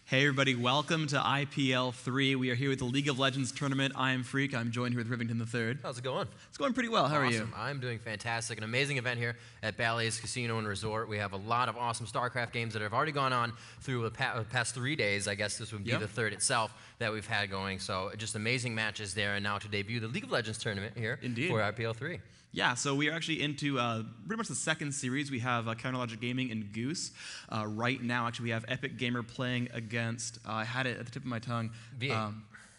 Hey everybody, welcome to IPL 3. We are here with the League of Legends tournament. I am Freak. I'm joined here with Rivington III. How's it going? It's going pretty well. How are you? Awesome. I'm doing fantastic. An amazing event here at Ballet's Casino and Resort. We have a lot of awesome StarCraft games that have already gone on through the past 3 days. I guess this would be the third itself that we've had going. So just amazing matches there. And now to debut the League of Legends tournament here for IPL 3. Yeah, so we are actually into pretty much the second series. We have Counterlogic Gaming and Goose. Right now, actually, we have Epic Gamer playing against, I had it at the tip of my tongue. V8.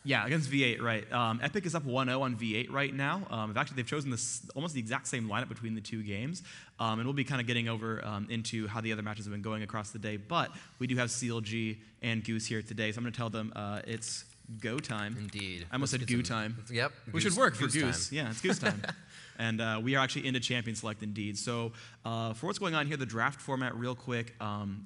Yeah, against V8, right. Epic is up 1-0 on V8 right now. Actually, they've chosen almost the exact same lineup between the two games. And we'll be kind of getting over into how the other matches have been going across the day. But we do have CLG and Goose here today, so I'm going to tell them it's go time. Indeed. I almost said goo time. Yep. Which should work for Goose. Yeah, it's Goose time. And we are actually into Champion Select indeed. So for what's going on here, the draft format real quick,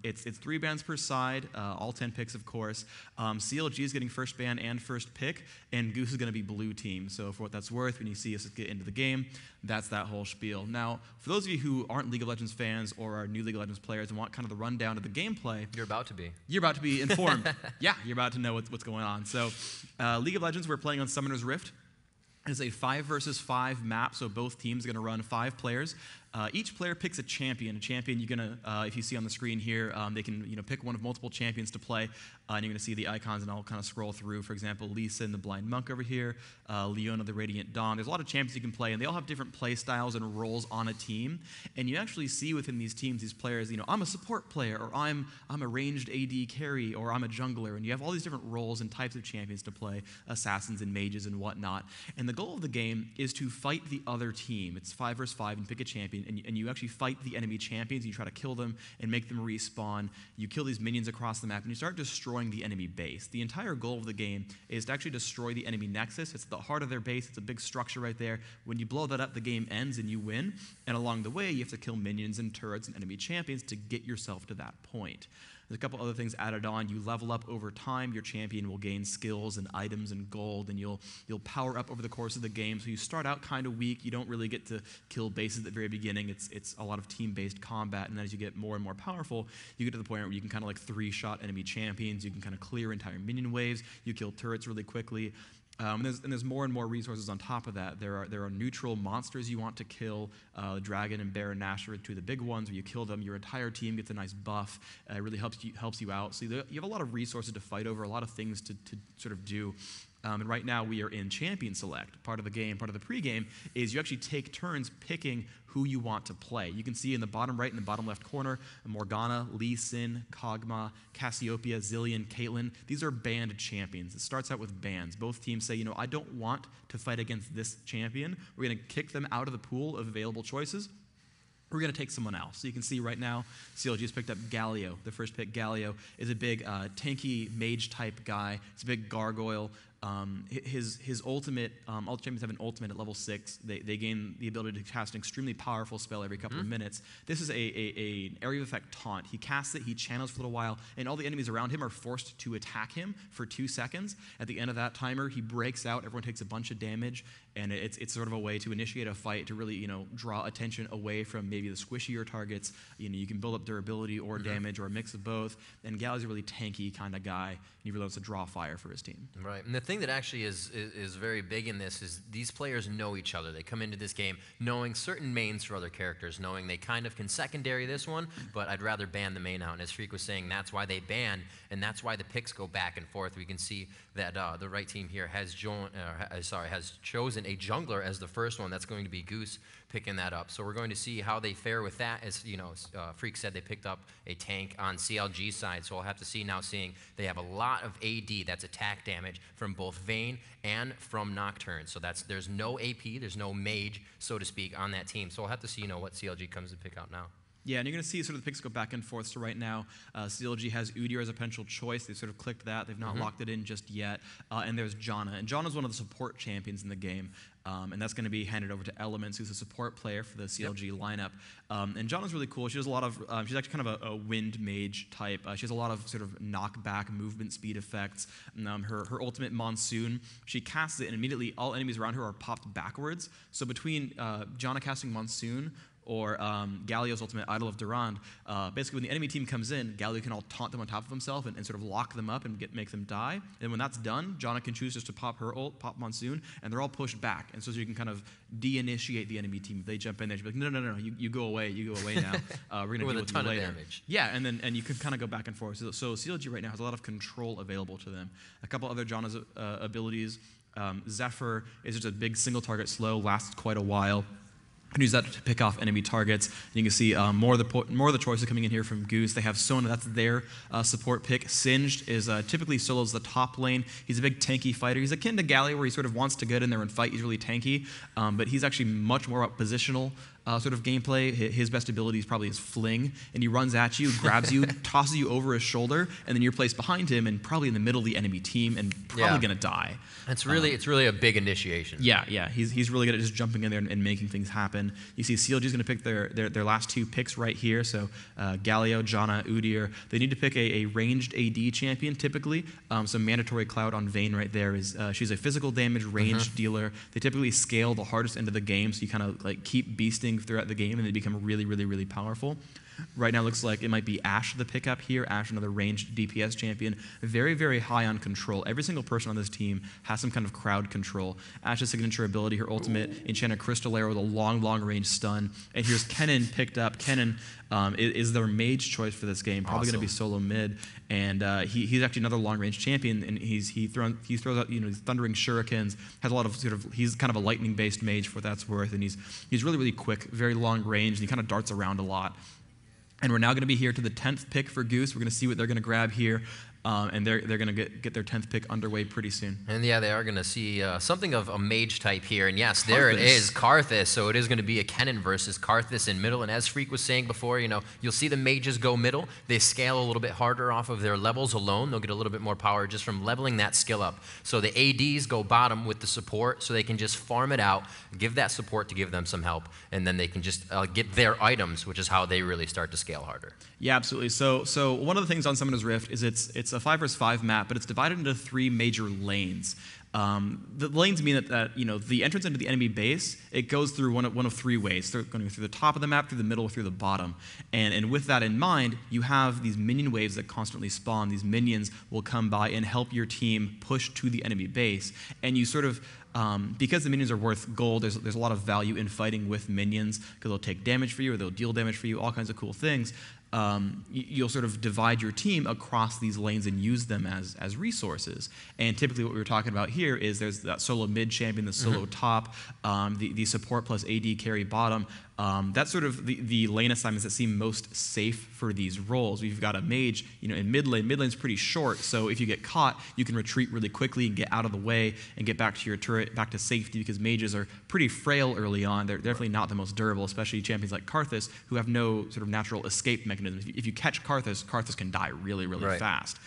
it's 3 bans per side, all 10 picks of course. CLG is getting first ban and first pick, and Goose is going to be blue team. So for what that's worth, when you see us get into the game, that's that whole spiel. Now, for those of you who aren't League of Legends fans or are new League of Legends players and want kind of the rundown of the gameplay. You're about to be. You're about to be informed. Yeah, you're about to know what's going on. So League of Legends, we're playing on Summoner's Rift. It's a 5 versus 5 map, so both teams are going to run 5 players. Each player picks a champion. A champion, you're going to, if you see on the screen here, they can pick one of multiple champions to play, and you're going to see the icons, and I'll kind of scroll through. For example, Lee Sin, the Blind Monk over here, Leona, the Radiant Dawn. There's a lot of champions you can play, and they all have different play styles and roles on a team. And you actually see within these teams, these players, I'm a support player, or I'm a ranged AD carry, or I'm a jungler, and you have all these different roles and types of champions to play, assassins and mages and whatnot. And the goal of the game is to fight the other team. It's 5 versus 5 and pick a champion, and you actually fight the enemy champions. You try to kill them and make them respawn. You kill these minions across the map, and you start destroying the enemy base. The entire goal of the game is to actually destroy the enemy nexus. It's the heart of their base. It's a big structure right there. When you blow that up, the game ends and you win. And along the way, you have to kill minions and turrets and enemy champions to get yourself to that point. There's a couple other things added on. You level up over time. Your champion will gain skills and items and gold, and you'll power up over the course of the game. So you start out kind of weak. You don't really get to kill bases at the very beginning. It's a lot of team-based combat, and then as you get more and more powerful, you get to the point where you can kind of like 3-shot enemy champions. You can kind of clear entire minion waves. You kill turrets really quickly. And there's more and more resources on top of that. There are neutral monsters you want to kill. Dragon and Bear and Nash are 2 of the big ones. Where you kill them, your entire team gets a nice buff. It really helps you out. So you have a lot of resources to fight over, a lot of things to sort of do. And right now we are in Champion Select. Part of the game, part of the pregame, is you actually take turns picking who you want to play. You can see in the bottom right and the bottom left corner, Morgana, Lee Sin, Kog'Maw, Cassiopeia, Zillion, Caitlyn. These are banned champions. It starts out with bans. Both teams say, I don't want to fight against this champion. We're going to kick them out of the pool of available choices. We're going to take someone else. So you can see right now, CLG has picked up Galio. The first pick, Galio, is a big tanky mage-type guy. It's a big gargoyle. His ultimate, all the champions have an ultimate at level 6. They gain the ability to cast an extremely powerful spell every couple of minutes. This is an area of effect taunt. He casts it, he channels for a little while, and all the enemies around him are forced to attack him for 2 seconds. At the end of that timer, he breaks out, everyone takes a bunch of damage, and it's sort of a way to initiate a fight to really, draw attention away from maybe the squishier targets. You can build up durability or damage or a mix of both, and Galio's a really tanky kind of guy, and he really wants to draw fire for his team. Right, and the thing that actually is very big in this is these players know each other. They come into this game knowing certain mains for other characters, knowing they kind of can secondary this one, but I'd rather ban the main out. And as Freak was saying, that's why they ban, and that's why the picks go back and forth. We can see that the right team here has chosen a jungler as the first one. That's going to be Goose, picking that up. So we're going to see how they fare with that. As you know, Freak said they picked up a tank on CLG side, so we'll have to see now, seeing they have a lot of AD, that's attack damage, from both Vayne and from Nocturne. So there's no AP, there's no mage, so to speak, on that team. So we'll have to see, what CLG comes to pick out now. Yeah, and you're going to see sort of the picks go back and forth. So right now, CLG has Udyr as a potential choice. They've sort of clicked that. They've not locked it in just yet. And there's Janna. And Janna's one of the support champions in the game. And that's going to be handed over to Elements, who's a support player for the CLG lineup. And Janna's really cool. She does a lot of, she's actually kind of a wind mage type. She has a lot of sort of knockback movement speed effects. Her ultimate Monsoon, she casts it, and immediately all enemies around her are popped backwards. So between Janna casting Monsoon or Galio's ultimate Idol of Durand, basically when the enemy team comes in, Galio can all taunt them on top of himself and sort of lock them up and make them die. And when that's done, Janna can choose just to pop her ult, pop Monsoon, and they're all pushed back. And so you can kind of de-initiate the enemy team. If they jump in there, she'll be like, no, you go away now. We're going to deal with you later. Damage. Yeah, and you can kind of go back and forth. So CLG right now has a lot of control available to them. A couple other Janna's abilities. Zephyr is just a big single target slow, lasts quite a while. And use that to pick off enemy targets. And you can see more of the choices coming in here from Goose. They have Sona, that's their support pick. Singed is typically solos the top lane. He's a big tanky fighter. He's akin to Galio, where he sort of wants to get in there and fight. He's really tanky, but he's actually much more about positional sort of gameplay. His best ability is probably his fling, and he runs at you, grabs you, tosses you over his shoulder, and then you're placed behind him and probably in the middle of the enemy team and probably going to die. It's really a big initiation. Yeah. He's really good at just jumping in there and making things happen. You see CLG is going to pick their last two picks right here. So Galio, Janna, Udyr. They need to pick a ranged AD champion typically. So mandatory Cloud on Vayne right there is she's a physical damage ranged dealer. They typically scale the hardest end of the game, so you kind of like keep beasting throughout the game and they become really, really, really powerful. Right now, it looks like it might be Ashe the pickup here. Ashe, another ranged DPS champion. Very, very high on control. Every single person on this team has some kind of crowd control. Ashe's signature ability, her ultimate, Enchanted Crystal Arrow with a long, long range stun. And here's Kennen picked up. Kennen is their mage choice for this game. Probably going to be solo mid. And he's actually another long range champion. And he throws out these thundering shurikens. Has a lot of he's kind of a lightning based mage for what that's worth. And he's really, really quick, very long range, and he kind of darts around a lot. And we're now going to be here to the 10th pick for Goose. We're going to see what they're going to grab here. And they're going to get their 10th pick underway pretty soon. And yeah, they are going to see something of a mage type here. And yes, there it is, Karthus. So it is going to be a Kennen versus Karthus in middle. And as Freak was saying before, you'll see the mages go middle. They scale a little bit harder off of their levels alone. They'll get a little bit more power just from leveling that skill up. So the ADs go bottom with the support, so they can just farm it out, give that support to give them some help, and then they can just get their items, which is how they really start to scale harder. Yeah, absolutely. So one of the things on Summoner's Rift is it's a 5 versus 5 map, but it's divided into 3 major lanes. The lanes mean that the entrance into the enemy base, it goes through one of 3 ways. They're going through the top of the map, through the middle, through the bottom. And with that in mind, you have these minion waves that constantly spawn. These minions will come by and help your team push to the enemy base. And you sort of, because the minions are worth gold, there's a lot of value in fighting with minions, because they'll take damage for you or they'll deal damage for you, all kinds of cool things. You'll sort of divide your team across these lanes and use them as resources. And typically what we were talking about here is there's that solo mid champion, the solo top, the support plus AD carry bottom. That's sort of the lane assignments that seem most safe for these roles. We've got a mage, in mid lane. Mid lane's pretty short, so if you get caught, you can retreat really quickly and get out of the way and get back to your turret, back to safety, because mages are pretty frail early on. They're definitely not the most durable, especially champions like Karthus, who have no sort of natural escape mechanism. If you catch Karthus, Karthus can die really, really fast.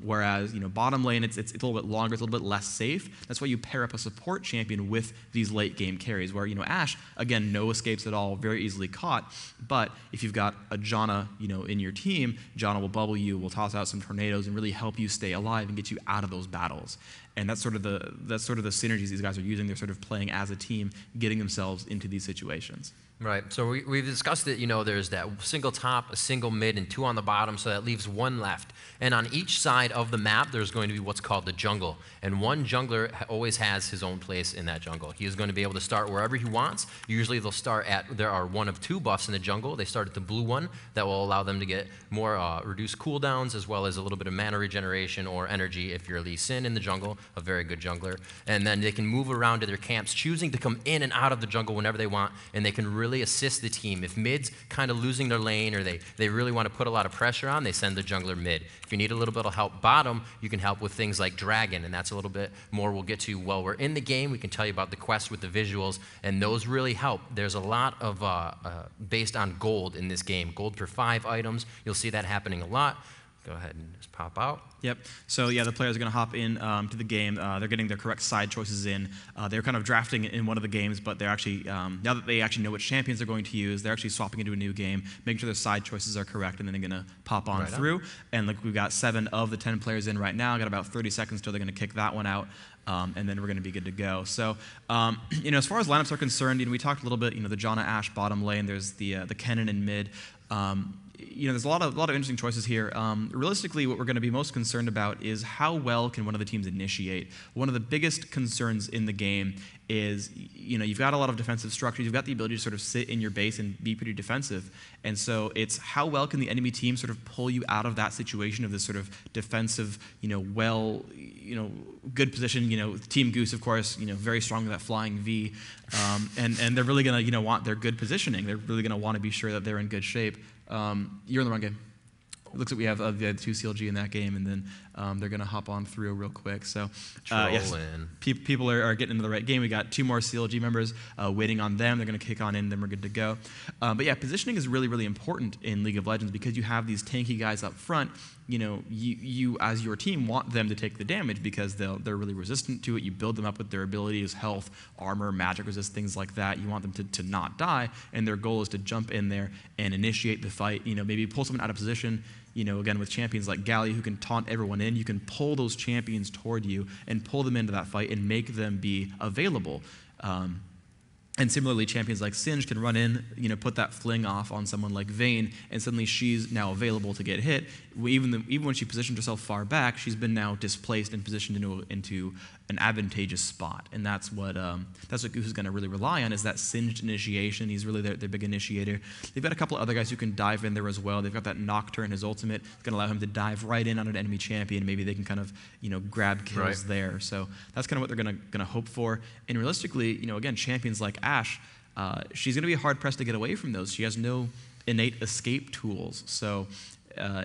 Whereas, bottom lane, it's a little bit longer, it's a little bit less safe. That's why you pair up a support champion with these late game carries, where, Ashe, again, no escapes at all, very easily caught. But if you've got a Janna, in your team, Janna will bubble you, will toss out some tornadoes, and really help you stay alive and get you out of those battles. And that's sort of the synergies these guys are using. They're sort of playing as a team, getting themselves into these situations. Right. So we've discussed it. There's that single top, a single mid, and 2 on the bottom, so that leaves 1 left. And on each side of the map, there's going to be what's called the jungle. And one jungler always has his own place in that jungle. He is going to be able to start wherever he wants. Usually they'll start there are 1 of 2 buffs in the jungle. They start at the blue one that will allow them to get more reduced cooldowns, as well as a little bit of mana regeneration or energy if you're Lee Sin in the jungle, a very good jungler. And then they can move around to their camps, choosing to come in and out of the jungle whenever they want, and they can really assist the team. If mid's kind of losing their lane or they really want to put a lot of pressure on, they send the jungler mid. If you need a little bit of help bottom, you can help with things like Dragon, and that's a little bit more we'll get to while we're in the game. We can tell you about the quest with the visuals, and those really help. There's a lot of based on gold in this game. Gold per 5 items. You'll see that happening a lot. Go ahead and just pop out. Yep. So yeah, the players are going to hop in to the game. They're getting their correct side choices in. They're kind of drafting in one of the games, but they're actually now that they actually know which champions they're going to use, they're actually swapping into a new game, making sure their side choices are correct, and then they're going to pop on through. And like we've got 7 of the 10 players in right now. Got about 30 seconds till they're going to kick that one out. And then we're going to be good to go. So, as far as lineups are concerned, we talked a little bit. The Janna Ashe bottom lane. There's the Kennen in mid. There's a lot of interesting choices here. Realistically, what we're going to be most concerned about is how well can one of the teams initiate. One of the biggest concerns in the game is, you've got a lot of defensive structures. You've got the ability to sort of sit in your base and be pretty defensive. And so it's how well can the enemy team sort of pull you out of that situation of this sort of defensive, good position. Team Goose, of course, very strong with that flying V. And they're really going to, want their good positioning. They're really going to want to be sure that they're in good shape. You're in the wrong game. It looks like we have 2 CLG in that game, and then they're going to hop on through real quick. So, yes, people are getting into the right game. We got 2 more CLG members waiting on them. They're going to kick on in, then we're good to go. But yeah, positioning is really, really important in League of Legends because you have these tanky guys up front. You as your team want them to take the damage because they're really resistant to it. You build them up with their abilities, health, armor, magic resist, things like that. You want them to not die, and their goal is to jump in there and initiate the fight. Maybe pull someone out of position. Again, with champions like Galio who can taunt everyone in, you can pull those champions toward you and pull them into that fight and make them be available. And similarly, champions like Singe can run in, put that fling off on someone like Vayne, and suddenly she's now available to get hit. Even when she positioned herself far back, she's been now displaced and positioned into an advantageous spot. And that's what Goose is going to really rely on, is that Singed initiation. He's really their big initiator. They've got a couple of other guys who can dive in there as well. They've got that Nocturne, his ultimate. It's going to allow him to dive right in on an enemy champion. Maybe they can kind of, grab kills there. So that's kind of what they're going to hope for. And realistically, again, champions like Ashe, she's going to be hard-pressed to get away from those. She has no innate escape tools. So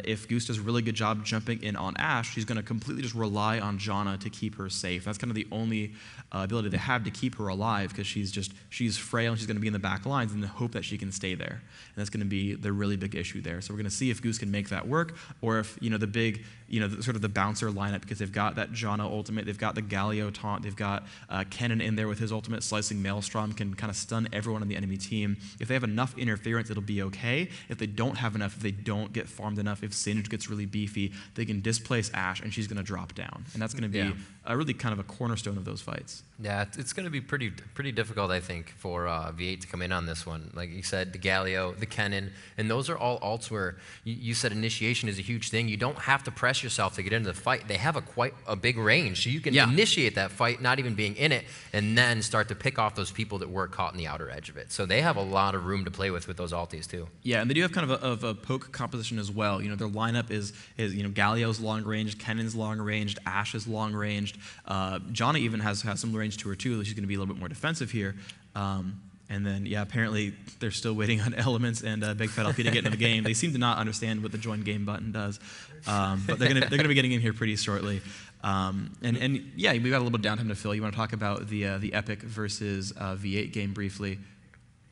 if Goose does a really good job jumping in on Ashe, she's going to completely just rely on Janna to keep her safe. That's kind of the only ability they have to keep her alive, because she's frail and she's going to be in the back lines in the hope that she can stay there. And that's going to be the really big issue there. So we're going to see if Goose can make that work, or if the big, sort of the bouncer lineup, because they've got that Janna ultimate, they've got the Galio taunt, they've got Kennen in there with his ultimate slicing Maelstrom, can kind of stun everyone on the enemy team. If they have enough interference, it'll be okay. If they don't have enough, if they don't get farmed enough, if Singe gets really beefy, they can displace Ashe and she's going to drop down. And that's going to be a really kind of a cornerstone of those fights. Yeah, it's going to be pretty difficult, I think, for V8 to come in on this one. Like you said, the Galio, the Kennen, and those are all ults where you said initiation is a huge thing. You don't have to press yourself to get into the fight. They have quite a big range, so you can initiate that fight, not even being in it, and then start to pick off those people that were caught in the outer edge of it. So they have a lot of room to play with those ultis too. Yeah, and they do have kind of a poke composition as well. Their lineup is Galio's long ranged, Kennen's long ranged, Ashe is long ranged. Janna even has some range to her too. She's going to be a little bit more defensive here. And then, apparently they're still waiting on Elements and Big Fat LP to get into the game. They seem to not understand what the join game button does, but they're gonna be getting in here pretty shortly. And we've got a little bit of downtime to fill. You want to talk about the Epic versus V8 game briefly?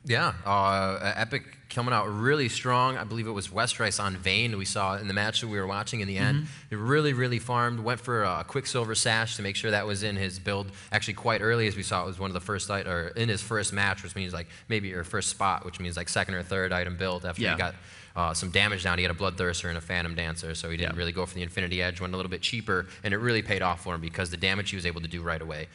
Yeah, Epic coming out really strong. I believe it was Westrice on Vayne we saw in the match that we were watching in the end. It really farmed, went for a Quicksilver Sash to make sure that was in his build actually quite early, as we saw it was one of the first, or in his first match, which means like maybe your first spot, which means like second or third item build after he got some damage down. He had a Bloodthirster and a Phantom Dancer, so he didn't really go for the Infinity Edge, went a little bit cheaper, and it really paid off for him because the damage he was able to do right away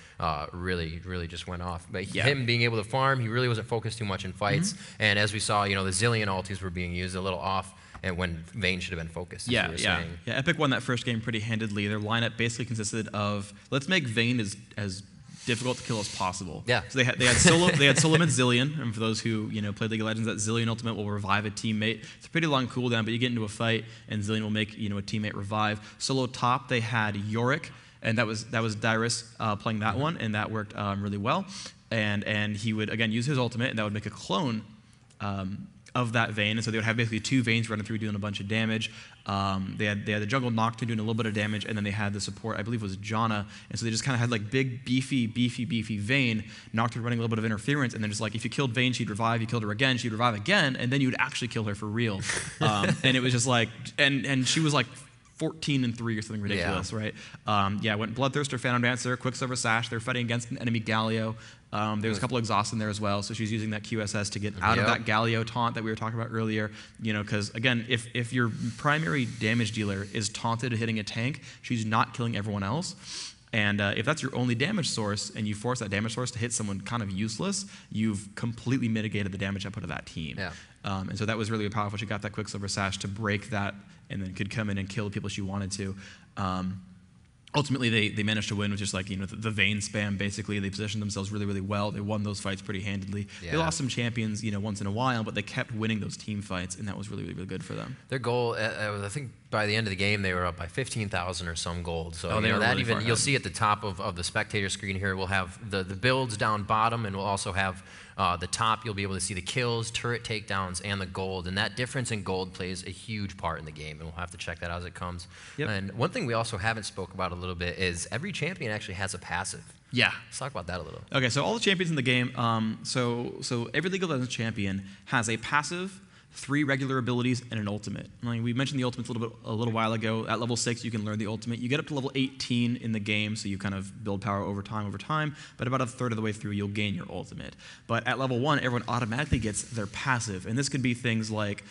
really just went off. But him being able to farm, he really wasn't focused too much in fights, and as we saw, the Zillion ultis were being used a little off, and when Vayne should have been focused. Yeah. Epic won that first game pretty handedly. Their lineup basically consisted of, let's make Vayne as difficult to kill as possible. Yeah. So they had Solo mid Zillion, and for those who played League of Legends, that Zillion ultimate will revive a teammate. It's a pretty long cooldown, but you get into a fight, and Zillion will make a teammate revive. Solo top, they had Yorick, and that was Dyrus playing that one, and that worked really well. And he would again use his ultimate, and that would make a clone of that Vayne, and so they would have basically two Vaynes running through doing a bunch of damage. They had the jungle Nocturne doing a little bit of damage, and then they had the support, I believe was Janna, and so they just kind of had like big, beefy Vayne, Nocturne running a little bit of interference, and then just like if you killed Vayne, she'd revive, you killed her again, she'd revive again, and then you'd actually kill her for real. And it was just like, and she was like 14-3 or something ridiculous, right? Went Bloodthirster, Phantom Dancer, Quicksilver Sash. They're fighting against an enemy Galio. There was a couple exhausts in there as well, so she's using that QSS to get out of that Galio taunt that we were talking about earlier. Because again, if your primary damage dealer is taunted hitting a tank, she's not killing everyone else. And if that's your only damage source, and you force that damage source to hit someone kind of useless, you've completely mitigated the damage output of that team. Yeah. And so that was really powerful. She got that Quicksilver Sash to break that, and then could come in and kill the people she wanted to. Ultimately, they managed to win with just like the Vayne spam. Basically, they positioned themselves really, really well. They won those fights pretty handedly. Yeah. They lost some champions, once in a while, but they kept winning those team fights, and that was really, really, really good for them. Their goal, I think, by the end of the game, they were up by 15,000 or some gold. So that really even you'll see at the top of the spectator screen here, we'll have the builds down bottom, and we'll also have the top. You'll be able to see the kills, turret takedowns, and the gold. And that difference in gold plays a huge part in the game, and we'll have to check that out as it comes. Yep. And one thing we also haven't spoke about a little bit is every champion actually has a passive. Yeah. Let's talk about that a little. Okay, so all the champions in the game, so every League of Legends champion has a passive, 3 regular abilities, and an ultimate. We mentioned the ultimates a little while ago. At level 6, you can learn the ultimate. You get up to level 18 in the game, so you kind of build power over time, but about a third of the way through, you'll gain your ultimate. But at level 1, everyone automatically gets their passive, and this could be things like,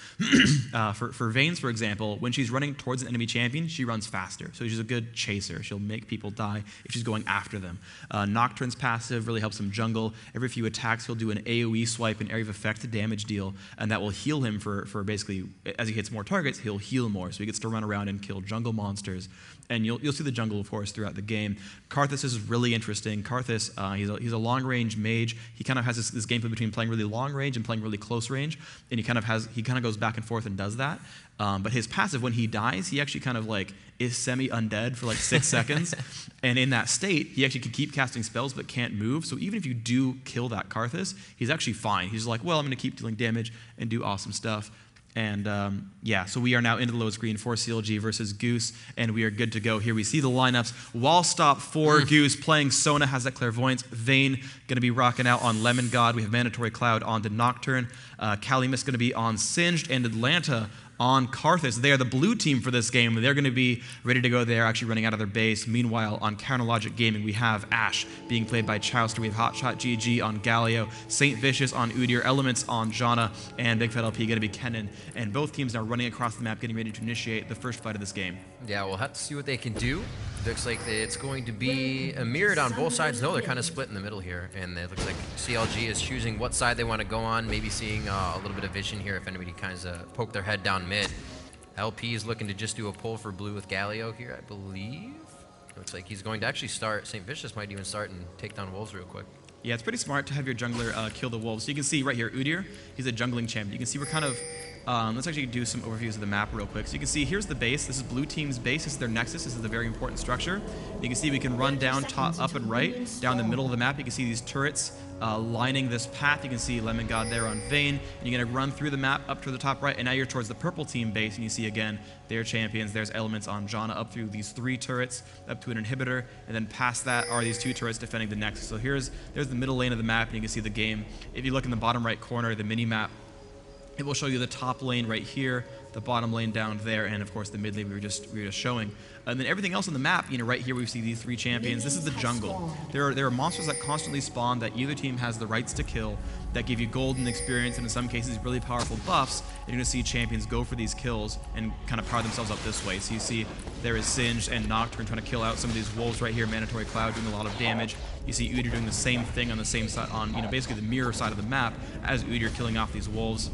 for Vayne's, for example, when she's running towards an enemy champion, she runs faster, so she's a good chaser. She'll make people die if she's going after them. Nocturne's passive really helps him jungle. Every few attacks, he'll do an AoE swipe, an area of effect damage deal, and that will heal him for basically, as he hits more targets, he'll heal more. So he gets to run around and kill jungle monsters. And you'll see the jungle, of course, throughout the game. Karthus is really interesting. Karthus, he's a long-range mage. He kind of has this gameplay between playing really long range and playing really close range. And he kind of goes back and forth and does that. But his passive, when he dies, he actually kind of like is semi-undead for like 6 seconds. And in that state, he actually can keep casting spells but can't move. So even if you do kill that Karthus, he's actually fine. He's like, well, I'm going to keep dealing damage and do awesome stuff. And so we are now into the load screen for CLG versus Goose, and we are good to go. Here we see the lineups. Wall stop for Goose, playing Sona, has that Clairvoyance. Vayne going to be rocking out on Lemon God. We have Mandatory Cloud on the Nocturne. Kalimus going to be on Singed, and Atlanta on Karthus. They are the blue team for this game. They're going to be ready to go. They're actually running out of their base. Meanwhile, on Counterlogic Gaming, we have Ashe being played by Chowster. We have Hotshot GG on Galio, Saint Vicious on Udyr, Elements on Janna, and Big Fat LP going to be Kennen. And both teams now running across the map, getting ready to initiate the first fight of this game. Yeah, we'll have to see what they can do. Looks like it's going to be mirrored on both sides. No, they're kind of split in the middle here, and it looks like CLG is choosing what side they want to go on, maybe seeing a little bit of vision here if anybody kind of poke their head down mid. LP is looking to just do a pull for blue with Galio here, I believe. Looks like he's going to actually start. St. Vicious might even start and take down Wolves real quick. Yeah, it's pretty smart to have your jungler kill the wolves. So you can see right here, Udyr, he's a jungling champion. You can see we're kind of, let's actually do some overviews of the map real quick. So you can see here's the base. This is blue team's base. This is their nexus. This is the very important structure. You can see we can run down, top, up, and right. Down the middle of the map, you can see these turrets lining this path. You can see Lemon God there on Vayne. And you're going to run through the map up to the top right, and now you're towards the purple team base, and you see again their champions. There's Elements on Janna up through these 3 turrets, up to an inhibitor, and then past that are these 2 turrets defending the nexus. So there's the middle lane of the map, and you can see the game. If you look in the bottom right corner, the mini map It will show you the top lane right here, the bottom lane down there, and of course the mid lane we were just showing. And then everything else on the map, right here we see these 3 champions. This is the jungle. There are monsters that constantly spawn that either team has the rights to kill, that give you gold and experience, and in some cases really powerful buffs. You're going to see champions go for these kills and kind of power themselves up this way. So you see there is Singed and Nocturne trying to kill out some of these wolves right here. Mandatory Cloud doing a lot of damage. You see Udyr doing the same thing on the same side, on basically the mirror side of the map as Udyr killing off these wolves.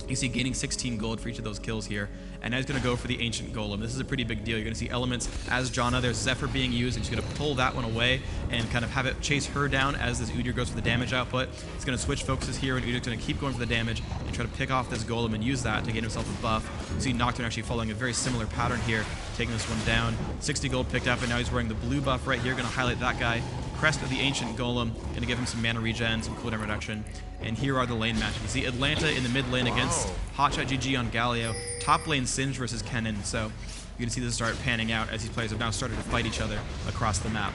You see gaining 16 gold for each of those kills here. And now he's going to go for the Ancient Golem. This is a pretty big deal. You're going to see elements as Janna. There's Zephyr being used, and she's going to pull that one away and kind of have it chase her down as this Udyr goes for the damage output. He's going to switch focuses here, and Udyr's going to keep going for the damage and try to pick off this Golem and use that to gain himself a buff. You see Nocturne actually following a very similar pattern here, taking this one down. 60 gold picked up, and now he's wearing the blue buff right here. Going to highlight that guy. Crest of the Ancient Golem, going to give him some mana regen, some cooldown reduction. And here are the lane matches. You see Atlanta in the mid lane against Hotshot GG on Galio. Top lane Singed versus Kennen. So you're going to see this start panning out as these players have now started to fight each other across the map.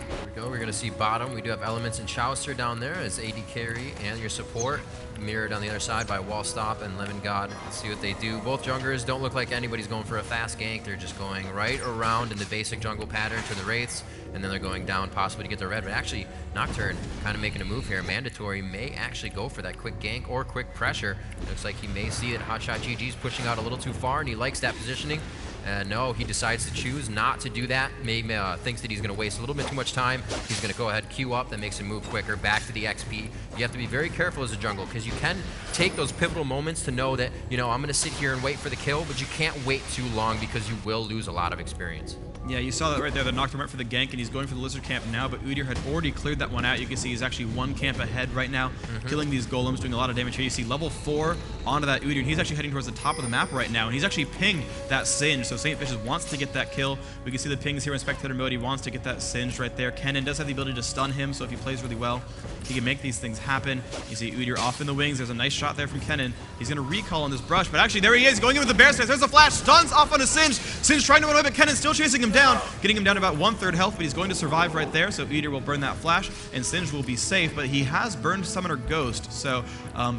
Here we go. We're going to see bottom. We do have Elements and Chaucer down there as AD carry and your support. Mirrored on the other side by Wall Stop and Lemon God. Let's see what they do. Both junglers don't look like anybody's going for a fast gank. They're just going right around in the basic jungle pattern to the Wraiths, and then they're going down possibly to get the red. But actually, Nocturne kind of making a move here. Mandatory may actually go for that quick gank or quick pressure. Looks like he may see that Hotshot GG's pushing out a little too far, and he likes that positioning. No, he decides to choose not to do that. Maybe thinks that he's going to waste a little bit too much time. He's going to go ahead, queue up. That makes him move quicker, back to the XP. You have to be very careful as a jungle because you can take those pivotal moments to know that, I'm going to sit here and wait for the kill, but you can't wait too long because you will lose a lot of experience. Yeah, you saw that right there. The Nocturne went for the gank, and he's going for the Lizard Camp now, but Udyr had already cleared that one out. You can see he's actually 1 camp ahead right now, killing these golems, doing a lot of damage here. You see level 4 onto that Udyr, and he's actually heading towards the top of the map right now, and he's actually pinged that Singe, so St. Vicious wants to get that kill. We can see the pings here in Spectator mode. He wants to get that Singed right there. Kennen does have the ability to stun him, so if he plays really well, he can make these things happen. You see Udyr off in the wings. There's a nice shot there from Kennen. He's going to recall on this brush, but actually there he is, going in with the bear stance. There's a flash, stuns off on a Singe. Singe trying to run away, but Kennen's still chasing him down, getting him down to about 1/3 health, but he's going to survive right there, so Udyr will burn that flash, and Singe will be safe, but he has burned Summoner Ghost, so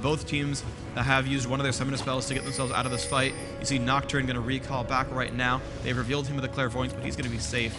both teams have used one of their summoner spells to get themselves out of this fight. You see Nocturne going to recall back right now. They've revealed him with a Clairvoyance, but he's going to be safe.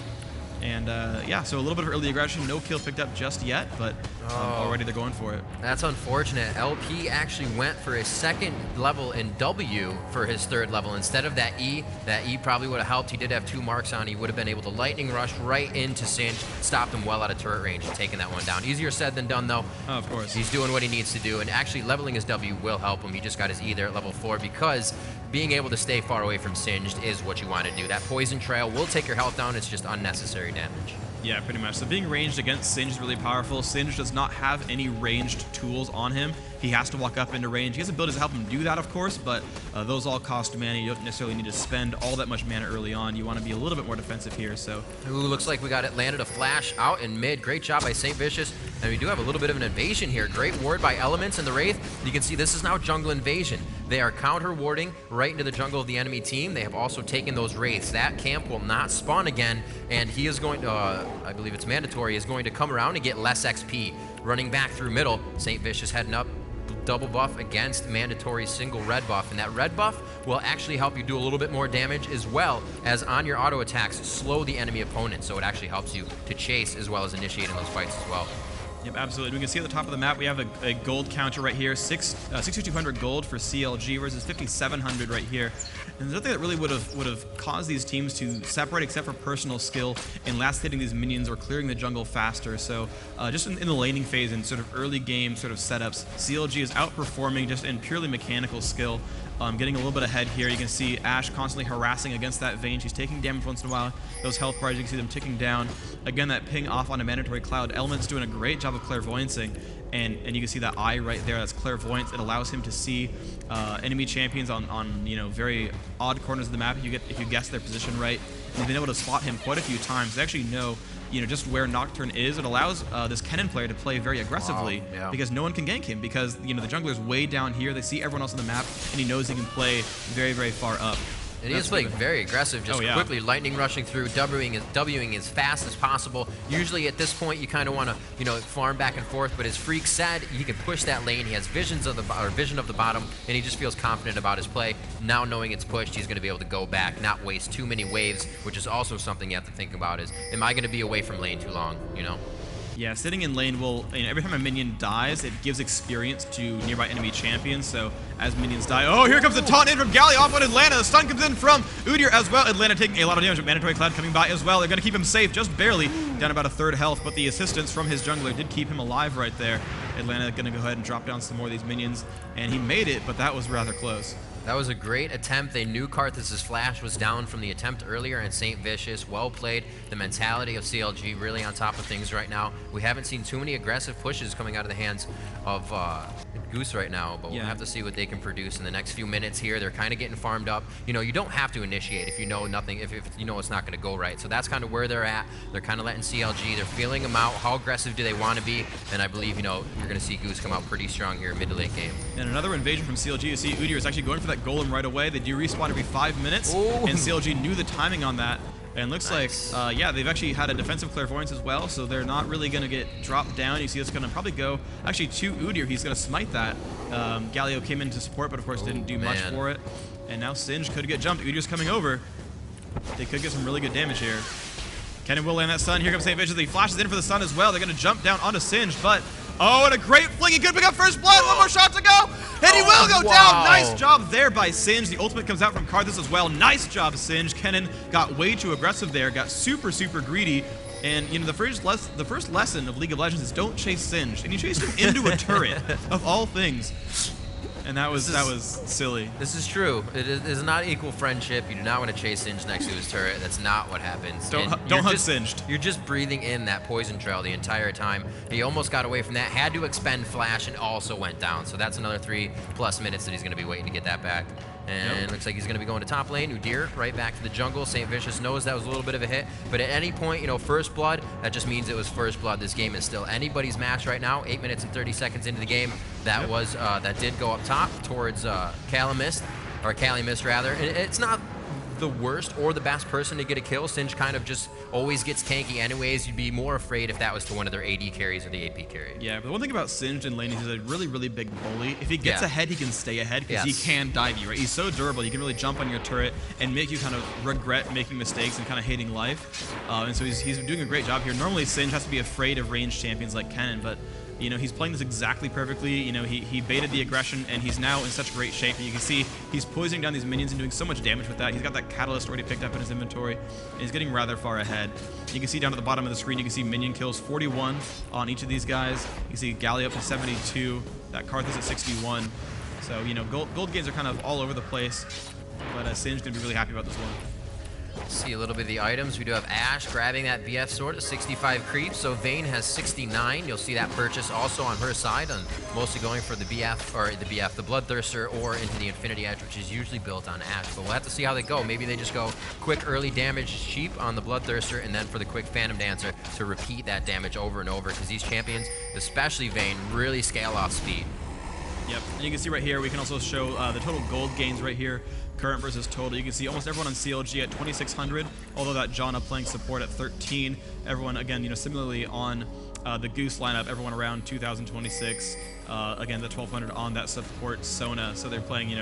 And yeah, so a little bit of early aggression, no kill picked up just yet, but already they're going for it. That's unfortunate. LP actually went for a 2nd level in W for his 3rd level instead of that E. That E probably would have helped. He did have 2 marks on. He would have been able to lightning rush right into Singe, stopped him well out of turret range and taken that one down. Easier said than done, though. Oh, of course. He's doing what he needs to do, and actually leveling his W will help him. He just got his E there at level 4 because being able to stay far away from Singed is what you want to do. That poison trail will take your health down. It's just unnecessary damage. Yeah, pretty much. So being ranged against Singe is really powerful. Singe does not have any ranged tools on him. He has to walk up into range. He has abilities to help him do that, of course, but those all cost mana. You don't necessarily need to spend all that much mana early on. You want to be a little bit more defensive here, so. Ooh, looks like we got it landed a flash out in mid. Great job by St. Vicious. And we do have a little bit of an invasion here. Great ward by Elements and the Wraith. You can see this is now jungle invasion. They are counter warding right into the jungle of the enemy team. They have also taken those Wraiths. That camp will not spawn again, and he is going to, I believe it's mandatory, is going to come around and get less XP. Running back through middle, St. Vicious heading up, double buff against mandatory single red buff, and that red buff will actually help you do a little bit more damage as well as on your auto attacks slow the enemy opponent, so it actually helps you to chase as well as initiating those fights as well. Yep, absolutely. We can see at the top of the map we have a gold counter right here, 6,200 gold for CLG versus 5,700 right here. And there's nothing that really would have caused these teams to separate except for personal skill and last hitting these minions or clearing the jungle faster. So just in the laning phase and sort of early game sort of setups, CLG is outperforming just in purely mechanical skill. Getting a little bit ahead here. You can see Ashe constantly harassing against that Vayne. She's taking damage once in a while. Those health bars, you can see them ticking down. Again, that ping off on a mandatory cloud. Element's doing a great job of clairvoyancing. And you can see that eye right there, that's clairvoyance. It allows him to see enemy champions on very odd corners of the map if you guess their position right. And he's been able to spot him quite a few times. They actually know just where Nocturne is. It allows this Kennen player to play very aggressively because no one can gank him because the jungler's way down here. They see everyone else on the map, and he knows he can play very, very far up. And he is playing very aggressive, just quickly lightning rushing through, Wing as fast as possible. Usually at this point you kind of want to, farm back and forth, but as Freak said, he can push that lane. He has vision of the bottom, and he just feels confident about his play. Now knowing it's pushed, he's going to be able to go back, not waste too many waves, which is also something you have to think about is, am I going to be away from lane too long, Yeah, sitting in lane will, every time a minion dies, it gives experience to nearby enemy champions, so as minions die, oh, here comes the taunt in from Galio off on Atlanta, the stun comes in from Udyr as well, Atlanta taking a lot of damage, but Mandatory Cloud coming by as well, they're going to keep him safe, just barely, down about a third health, but the assistance from his jungler did keep him alive right there. Atlanta going to go ahead and drop down some more of these minions, and he made it, but that was rather close. That was a great attempt. They knew Karthus' flash was down from the attempt earlier, and St. Vicious, well played. The mentality of CLG really on top of things right now. We haven't seen too many aggressive pushes coming out of the hands of Goose right now, but we'll have to see what they can produce in the next few minutes here. They're kind of getting farmed up. You don't have to initiate if you know nothing, if you know it's not going to go right. So that's kind of where they're at. They're kind of letting CLG, they're feeling them out. How aggressive do they want to be? And I believe, you're going to see Goose come out pretty strong here mid to late game. And another invasion from CLG. You see Udyr is actually going for that golem right away. They do respawn every 5 minutes, and CLG knew the timing on that. And looks like, they've actually had a defensive clairvoyance as well, so they're not really going to get dropped down. You see it's going to probably go, actually, to Udyr. He's going to smite that. Galio came in to support, but of course didn't do much for it. And now Singe could get jumped. Udyr's coming over. They could get some really good damage here. Kennen will land that stun. Here comes St. Vicious. He flashes in for the stun as well. They're going to jump down onto Singe, but oh, and a great fling. He could pick up first blood. One more shot to go, and he will go down. Nice job there by Singe. The ultimate comes out from Karthus as well. Nice job, Singe. Kennen got way too aggressive there, got super, super greedy. And, the first lesson of League of Legends is don't chase Singe. And he chased him into a turret, of all things. And that was silly. This is true. It is not equal friendship. You do not want to chase Singe next to his turret. That's not what happens. Don't hunt Singed. You're just breathing in that poison trail the entire time. He almost got away from that. Had to expend flash and also went down. So that's another 3+ minutes that he's going to be waiting to get that back. And looks like he's going to be going to top lane. Udyr right back to the jungle. St. Vicious knows that was a little bit of a hit. But at any point, first blood, that just means it was first blood. This game is still anybody's match right now. 8 minutes and 30 seconds into the game. That was that did go up top towards Calimist rather. And it's not the worst or the best person to get a kill. Singe kind of just always gets tanky anyways. You'd be more afraid if that was to one of their AD carries or the AP carry. Yeah, but the one thing about Singe in lane is he's a really, really big bully. If he gets ahead, he can stay ahead because he can dive you, right? He's so durable. He can really jump on your turret and make you kind of regret making mistakes and kind of hating life. And so he's doing a great job here. Normally, Singe has to be afraid of ranged champions like Kennen, but he's playing this exactly perfectly. He baited the aggression, and he's now in such great shape. You can see he's poisoning down these minions and doing so much damage with that. He's got that catalyst already picked up in his inventory, and he's getting rather far ahead. You can see down at the bottom of the screen, you can see minion kills 41 on each of these guys. You can see Galio up to 72, that Karthus at 61. So, gold gains are kind of all over the place, but Singe's going to be really happy about this one. See a little bit of the items. We do have Ashe grabbing that BF sword at 65 creeps. So Vayne has 69. You'll see that purchase also on her side, and mostly going for the the Bloodthirster or into the Infinity Edge, which is usually built on Ashe. But we'll have to see how they go. Maybe they just go quick early damage cheap on the Bloodthirster, and then for the quick Phantom Dancer to repeat that damage over and over, because these champions, especially Vayne, really scale off speed. Yep, and you can see right here, we can also show the total gold gains right here, current versus total. You can see almost everyone on CLG at 2,600, although that Janna playing support at 13. Everyone, again, similarly on the Goose lineup, everyone around 2,026. Again, the 1,200 on that support Sona. So they're playing,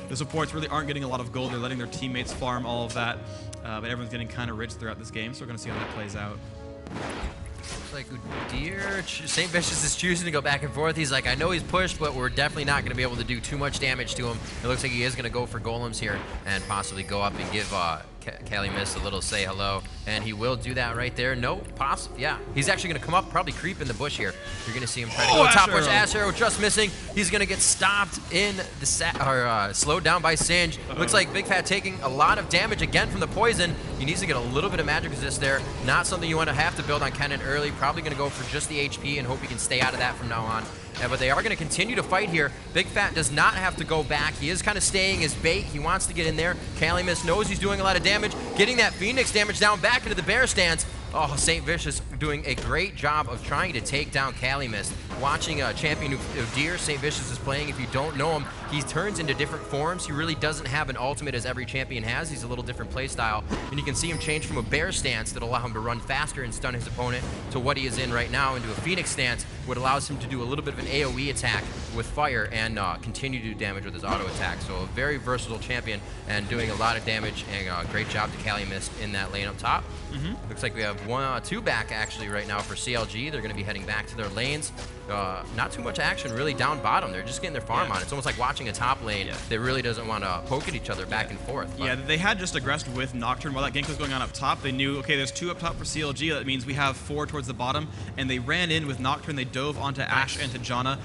the supports really aren't getting a lot of gold. They're letting their teammates farm all of that, but everyone's getting kind of rich throughout this game, so we're going to see how that plays out. Looks like Udyr, St. Vicious is choosing to go back and forth. He's like, I know he's pushed, but we're definitely not going to be able to do too much damage to him. It looks like he is going to go for golems here and possibly go up and give Calimist a little say hello. And he will do that right there. No, possibly, yeah. He's actually going to come up, probably creep in the bush here. You're going to see him try to go top push. Ashe arrow just missing. He's going to get stopped in the slowed down by Singe. Looks like Big Fat taking a lot of damage again from the poison. He needs to get a little bit of magic resist there. Not something you want to have to build on Kennen early. Probably going to go for just the HP and hope he can stay out of that from now on. But they are going to continue to fight here. Big Fat does not have to go back. He is kind of staying his bait. He wants to get in there. Calimist knows he's doing a lot of damage. Getting that Phoenix damage down back into the bear stance. Oh, St. Vicious doing a great job of trying to take down Calimist. watching Champion Udyr, St. Vicious is playing. If you don't know him, he turns into different forms. He really doesn't have an ultimate as every champion has. He's a little different play style. And you can see him change from a bear stance that allow him to run faster and stun his opponent to what he is in right now into a Phoenix stance, what allows him to do a little bit of an AoE attack with fire and continue to do damage with his auto attack. So a very versatile champion and doing a lot of damage, and great job to Calumet in that lane up top. Looks like we have two back actually right now for CLG. They're going to be heading back to their lanes. Not too much action really down bottom. They're just getting their farm on. It's almost like watching a top lane that really doesn't want to poke at each other back and forth. Yeah, they had just aggressed with Nocturne while that gank was going on up top. They knew, okay, there's 2 up top for CLG. That means we have 4 towards the bottom. And they ran in with Nocturne. They dove onto Ashe and to Janna.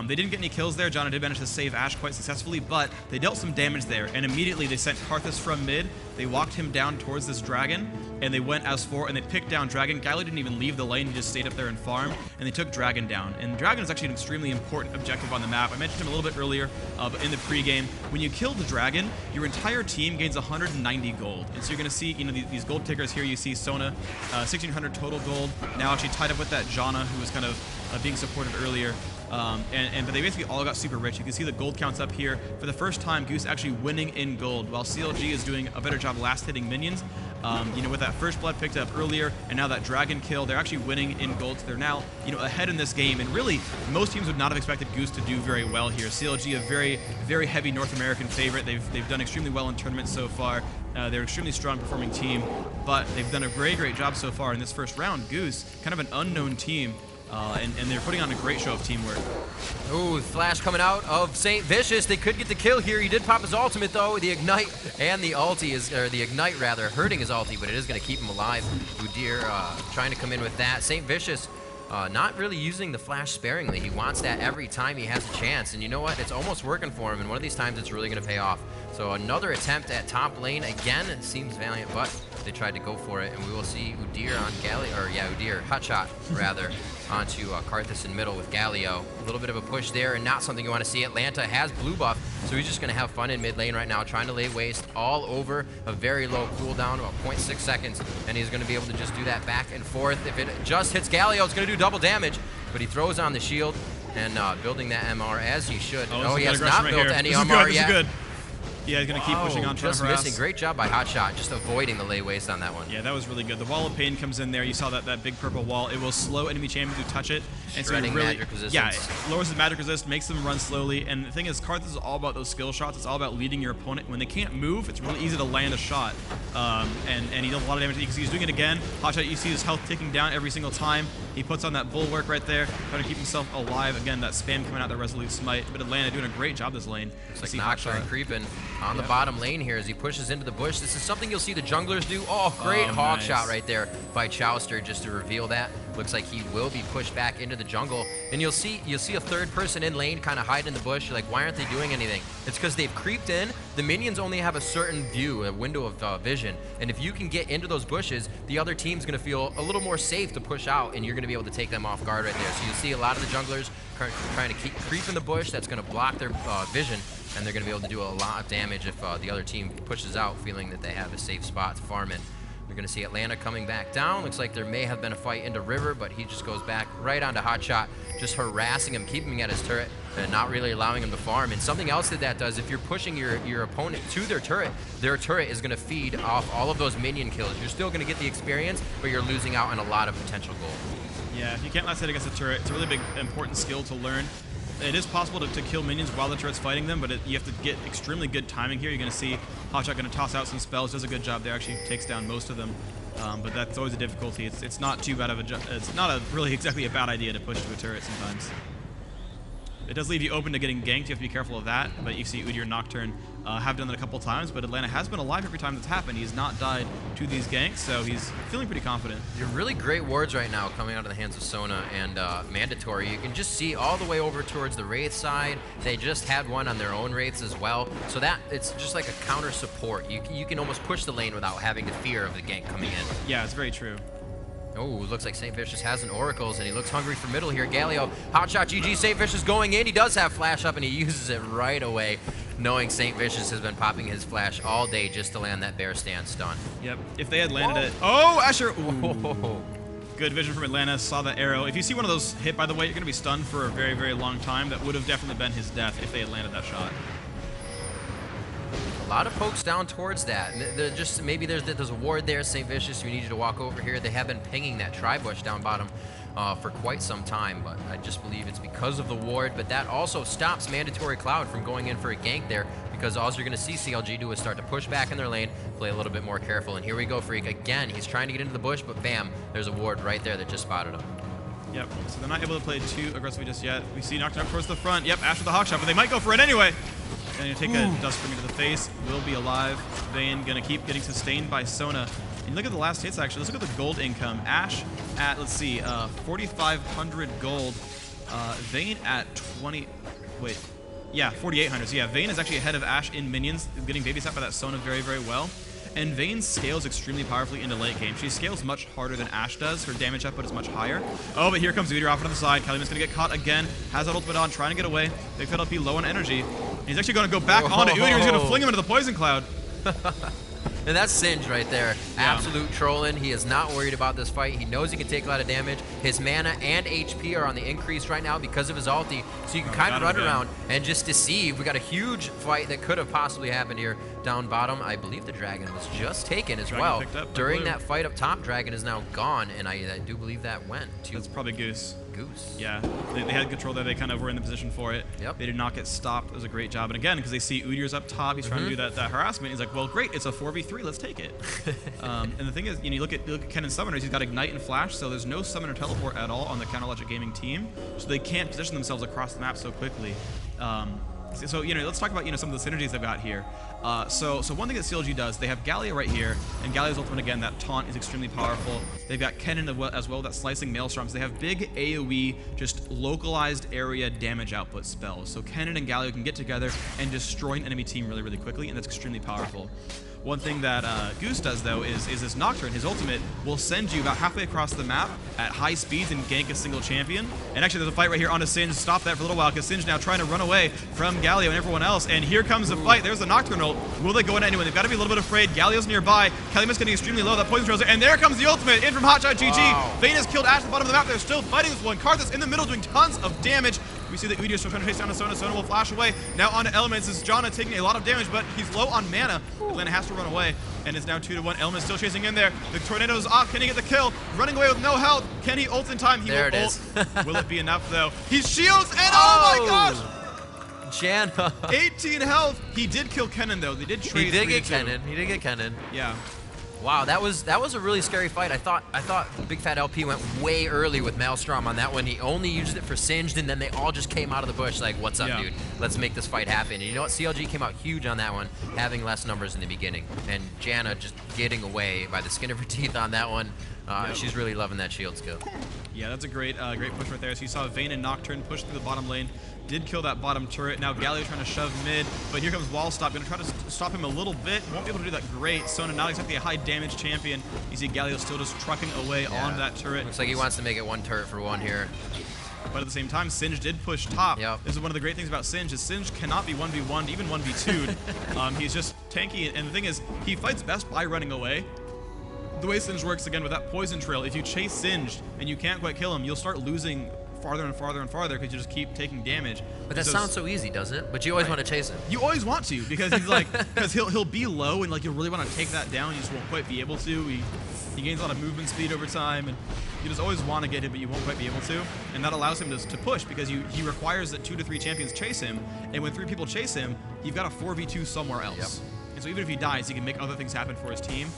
They didn't get any kills there. Janna did manage to save Ashe quite successfully, but they dealt some damage there. And immediately they sent Karthus from mid. They walked him down towards this dragon, and they went as 4, and they picked down Dragon. Galio didn't even leave the lane. He just stayed up there and farmed, and they took Dragon down. And Dragon is actually an extremely important objective on the map. I mentioned him a little bit earlier, but in the pregame. When you kill the Dragon, your entire team gains 190 gold. And so you're going to see, these gold tickers here. You see Sona, 1,600 total gold. Now actually tied up with that Janna, who was kind of being supported earlier. But they basically all got super rich. You can see the gold counts up here. For the first time, Goose actually winning in gold, while CLG is doing a better job last hitting minions. With that first blood picked up earlier, and now that dragon kill, they're actually winning in gold. So they're now, ahead in this game. And really, most teams would not have expected Goose to do very well here. CLG, a very, very heavy North American favorite. They've done extremely well in tournaments so far. They're an extremely strong performing team, but they've done a very great job so far in this first round. Goose, kind of an unknown team. And they're putting on a great show of teamwork. Ooh, flash coming out of St. Vicious. They could get the kill here. He did pop his ultimate though. The ignite and the ulti is, or the ignite rather, hurting his ulti, but it is going to keep him alive. Udyr trying to come in with that. St. Vicious not really using the flash sparingly. He wants that every time he has a chance. And you know what? It's almost working for him. And one of these times it's really going to pay off. So another attempt at top lane. Again, it seems valiant, but they tried to go for it. And we will see Udyr on Udyr, Hotshot rather, onto Karthus in middle with Galio. A little bit of a push there, and not something you want to see. Atlanta has blue buff, so he's just going to have fun in mid lane right now, trying to lay waste all over a very low cooldown, about 0.6 seconds, and he's going to be able to just do that back and forth. If it just hits Galio, it's going to do double damage, but he throws on the shield and building that MR as he should. Oh, he has not built any MR yet. This is good. Yeah, he's going to keep pushing on. Just missing. Great job by Hotshot, just avoiding the lay waste on that one. Yeah, that was really good. The Wall of Pain comes in there. You saw that big purple wall. It will slow enemy champions who touch it. And Shredding so really, magic resistance. Yeah, it lowers the magic resist, makes them run slowly. And the thing is, Karthus is all about those skill shots. It's all about leading your opponent. When they can't move, it's really easy to land a shot. And he does a lot of damage. You can see he's doing it again. Hotshot, you see his health ticking down every single time. He puts on that bulwark right there, trying to keep himself alive. Again, that spam coming out, that Resolute Smite. But Atlanta doing a great job this lane. Looks like Nocturne creeping on the bottom lane here as he pushes into the bush. This is something you'll see the junglers do. Oh, great hog shot right there by Chowster just to reveal that. Looks like he will be pushed back into the jungle. And you'll see a third person in lane kind of hide in the bush. You're like, why aren't they doing anything? It's because they've creeped in. The minions only have a certain view, a window of vision. And if you can get into those bushes, the other team's going to feel a little more safe to push out, and you're going to be able to take them off guard right there. So you'll see a lot of the junglers trying to keep creeping the bush. That's going to block their vision, and they're going to be able to do a lot of damage if the other team pushes out, feeling that they have a safe spot to farm in. We're going to see Atlanta coming back down. Looks like there may have been a fight into River, but he just goes back right onto Hotshot, just harassing him, keeping him at his turret, and not really allowing him to farm. And something else that does, if you're pushing your opponent to their turret is going to feed off all of those minion kills. You're still going to get the experience, but you're losing out on a lot of potential gold. Yeah, if you can't last hit against a turret, it's a really big, important skill to learn. It is possible to kill minions while the turret's fighting them, but you have to get extremely good timing here. You're going to see Hotshot going to toss out some spells, does a good job there, actually takes down most of them. But that's always a difficulty. It's not too bad of it's not really exactly a bad idea to push to a turret sometimes. It does leave you open to getting ganked. You have to be careful of that. But you see Udyr and Nocturne have done that a couple times. But Atlanta has been alive every time that's happened. He's not died to these ganks, so he's feeling pretty confident. You're really great wards right now coming out of the hands of Sona and Mandatory. You can just see all the way over towards the Wraith side. They just had one on their own Wraiths as well. So that it's just like a counter support. You can almost push the lane without having the fear of the gank coming in. Yeah, it's very true. Oh, looks like St. Vicious has an Oracles, and he looks hungry for middle here. Galio, Hotshot GG, St. Vicious going in. He does have flash up, and he uses it right away, knowing St. Vicious has been popping his flash all day just to land that bear stand stun. Yep, if they had landed it. Oh, Asher! Ooh. Good vision from Atlanta, saw the arrow. If you see one of those hit, by the way, you're going to be stunned for a very, very long time. That would have definitely been his death if they had landed that shot. A lot of pokes down towards that. They're just, maybe there's a ward there, St. Vicious, we need you to walk over here. They have been pinging that tri-bush down bottom for quite some time, but I just believe it's because of the ward, but that also stops Mandatory Cloud from going in for a gank there, because all you're going to see CLG do is start to push back in their lane, play a little bit more careful, and here we go, Freak. Again, he's trying to get into the bush, but bam, there's a ward right there that just spotted him. Yep, so they're not able to play too aggressively just yet. We see Nocturne up towards the front. Yep, Ash with the hawk shot, but they might go for it anyway. Gonna take a dust spring into the face, will be alive. Vayne gonna keep getting sustained by Sona. And look at the last hits actually, let's look at the gold income. Ash at, let's see, 4,500 gold. Vayne at 4,800. So yeah, Vayne is actually ahead of Ash in minions, getting babysat by that Sona very, very well. And Vayne scales extremely powerfully into late game. She scales much harder than Ash does. Her damage output is much higher. Oh, but here comes Udyr off on the side. Calumet's going to get caught again. Has that ultimate on, trying to get away. Big Fat LP low on energy. He's actually going to go back onto Udyr. He's going to fling him into the poison cloud. And that's Singe right there. Yeah. Absolute trolling. He is not worried about this fight. He knows he can take a lot of damage. His mana and HP are on the increase right now because of his ulti. So you can kind of run around and just deceive. We got a huge fight that could have possibly happened here down bottom. I believe the dragon was just taken as well. During that fight up top, dragon is now gone, and I do believe that went to... That's probably Goose. Goose. Yeah, they had control there. They kind of were in the position for it. Yep. They did not get stopped. It was a great job. And again, because they see Udyr's up top, he's trying to do that harassment. He's like, well, great, it's a 4v3. Let's take it. And the thing is, you look at Kennen's summoners. He's got Ignite and Flash, so there's no summoner teleport at all on the Counterlogic Gaming team. So they can't position themselves across the map so quickly. So let's talk about some of the synergies they've got here. So one thing that CLG does, they have Galio right here, and Galio's ultimate again, that taunt is extremely powerful. They've got Kennen as well, that slicing maelstrom. So they have big AoE, just localized area damage output spells. So Kennen and Galio can get together and destroy an enemy team really, really quickly, and that's extremely powerful. One thing that Goose does, though, is this Nocturne, his ultimate, will send you about halfway across the map at high speeds and gank a single champion. And actually, there's a fight right here onto Singe. Stop that for a little while, because Singe now trying to run away from Galio and everyone else. And here comes the fight. There's the Nocturne ult. Will they go in anyway? They've got to be a little bit afraid. Galio's nearby. Calumet's getting extremely low. That poison trails there. And there comes the ultimate in from Hotshot GG. Wow. Vayne has killed Ash at the bottom of the map. They're still fighting this one. Karthus in the middle doing tons of damage. We see that Udyr still trying to chase down to Sona. Sona will flash away. Now onto Elements. This is Janna taking a lot of damage, but he's low on mana. Atlanta has to run away, and it's now 2-1. Elements still chasing in there. The tornado's off. Can he get the kill? Running away with no health. Can he ult in time? He will ult. Will it be enough, though? He shields, and oh my gosh! Janna. 18 health. He did kill Kennen, though. They did trade. He did get Kennen. He did get Kennen. Yeah. Wow, that was a really scary fight. I thought Big Fat LP went way early with Maelstrom on that one. He only used it for Singed, and then they all just came out of the bush like, what's up, dude? Let's make this fight happen. And you know what? CLG came out huge on that one, having less numbers in the beginning. And Janna just getting away by the skin of her teeth on that one. She's really loving that shield skill. Yeah, that's a great push right there. So you saw Vayne and Nocturne push through the bottom lane. Did kill that bottom turret. Now Galio trying to shove mid, but here comes Wall Stop. Gonna try to stop him a little bit. Won't be able to do that great. Sona not exactly a high damage champion. You see Galio still just trucking away on that turret. Looks like he wants to make it one turret for one here. But at the same time, Singe did push top. Yep. This is one of the great things about Singe, is Singe cannot be 1v1'd, even 1v2'd. He's just tanky, and the thing is, he fights best by running away. The way Singe works, again, with that poison trail, if you chase Singe and you can't quite kill him, you'll start losing farther and farther and farther because you just keep taking damage. But that sounds so easy, doesn't it? But you always want to chase him. You always want to, because he's like, because he'll be low, and like you really want to take that down. You just won't quite be able to. He gains a lot of movement speed over time, and you just always want to get him, but you won't quite be able to. And that allows him to push, because he requires that 2 to 3 champions chase him, and when 3 people chase him, you've got a 4v2 somewhere else. Yep. And so even if he dies, he can make other things happen for his team.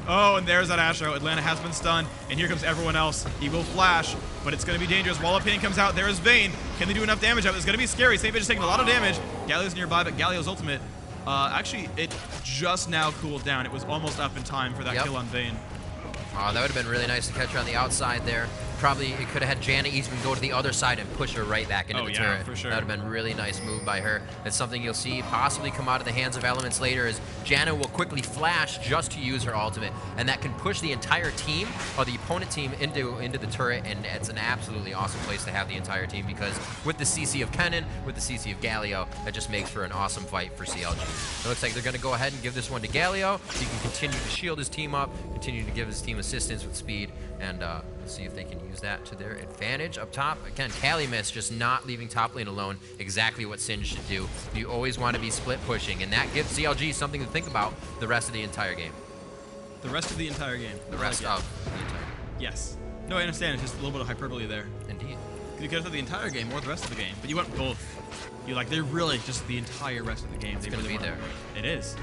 Oh, and there's that Astro. Atlanta has been stunned, and here comes everyone else. He will flash, but it's going to be dangerous. Wall of Pain comes out. There is Vayne. Can they do enough damage out? It's going to be scary. St. is taking a lot of damage. Galio's nearby, but Galio's ultimate, actually, it just now cooled down. It was almost up in time for that kill on Vayne. Oh, that would have been really nice to catch her on the outside there. Probably it could have had Janna even go to the other side and push her right back into the turret. For sure. That would have been a really nice move by her. That's something you'll see possibly come out of the hands of Elements later, as Janna will quickly flash just to use her ultimate, and that can push the entire team or the opponent team into the turret, and it's an absolutely awesome place to have the entire team, because with the CC of Kennen, with the CC of Galio, that just makes for an awesome fight for CLG. It looks like they're going to go ahead and give this one to Galio. He can continue to shield his team up, continue to give his team assistance with speed, and let's see if they can use that to their advantage. Up top, again, Calumet just not leaving top lane alone, exactly what Singe should do. You always want to be split pushing, and that gives CLG something to think about the rest of the entire game. The rest of the entire game. The rest of the entire game. Yes. No, I understand. It's just a little bit of hyperbole there. Indeed. You could have said the entire game or the rest of the game, but you went both. They're really just the entire rest of the game. It's going to be there. It is.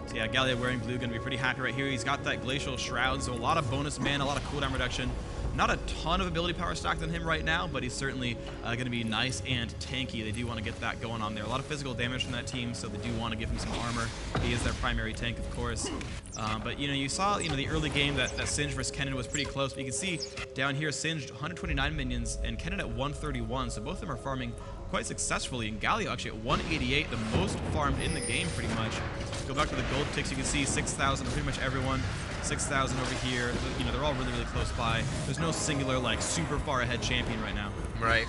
So yeah, Galio wearing blue, going to be pretty happy right here. He's got that Glacial Shroud, so a lot of bonus mana, a lot of cooldown reduction. Not a ton of ability power stacked on him right now, but he's certainly going to be nice and tanky. They do want to get that going on there. A lot of physical damage from that team, so they do want to give him some armor. He is their primary tank, of course. But you saw the early game that Singe versus Kennen was pretty close. But you can see down here, Singe 129 minions and Kennen at 131. So both of them are farming quite successfully. And Galio actually at 188, the most farmed in the game pretty much. Go back to the gold ticks, you can see 6,000 for pretty much everyone. 6,000 over here. They're all really, really close by. There's no singular, super far ahead champion right now. Right.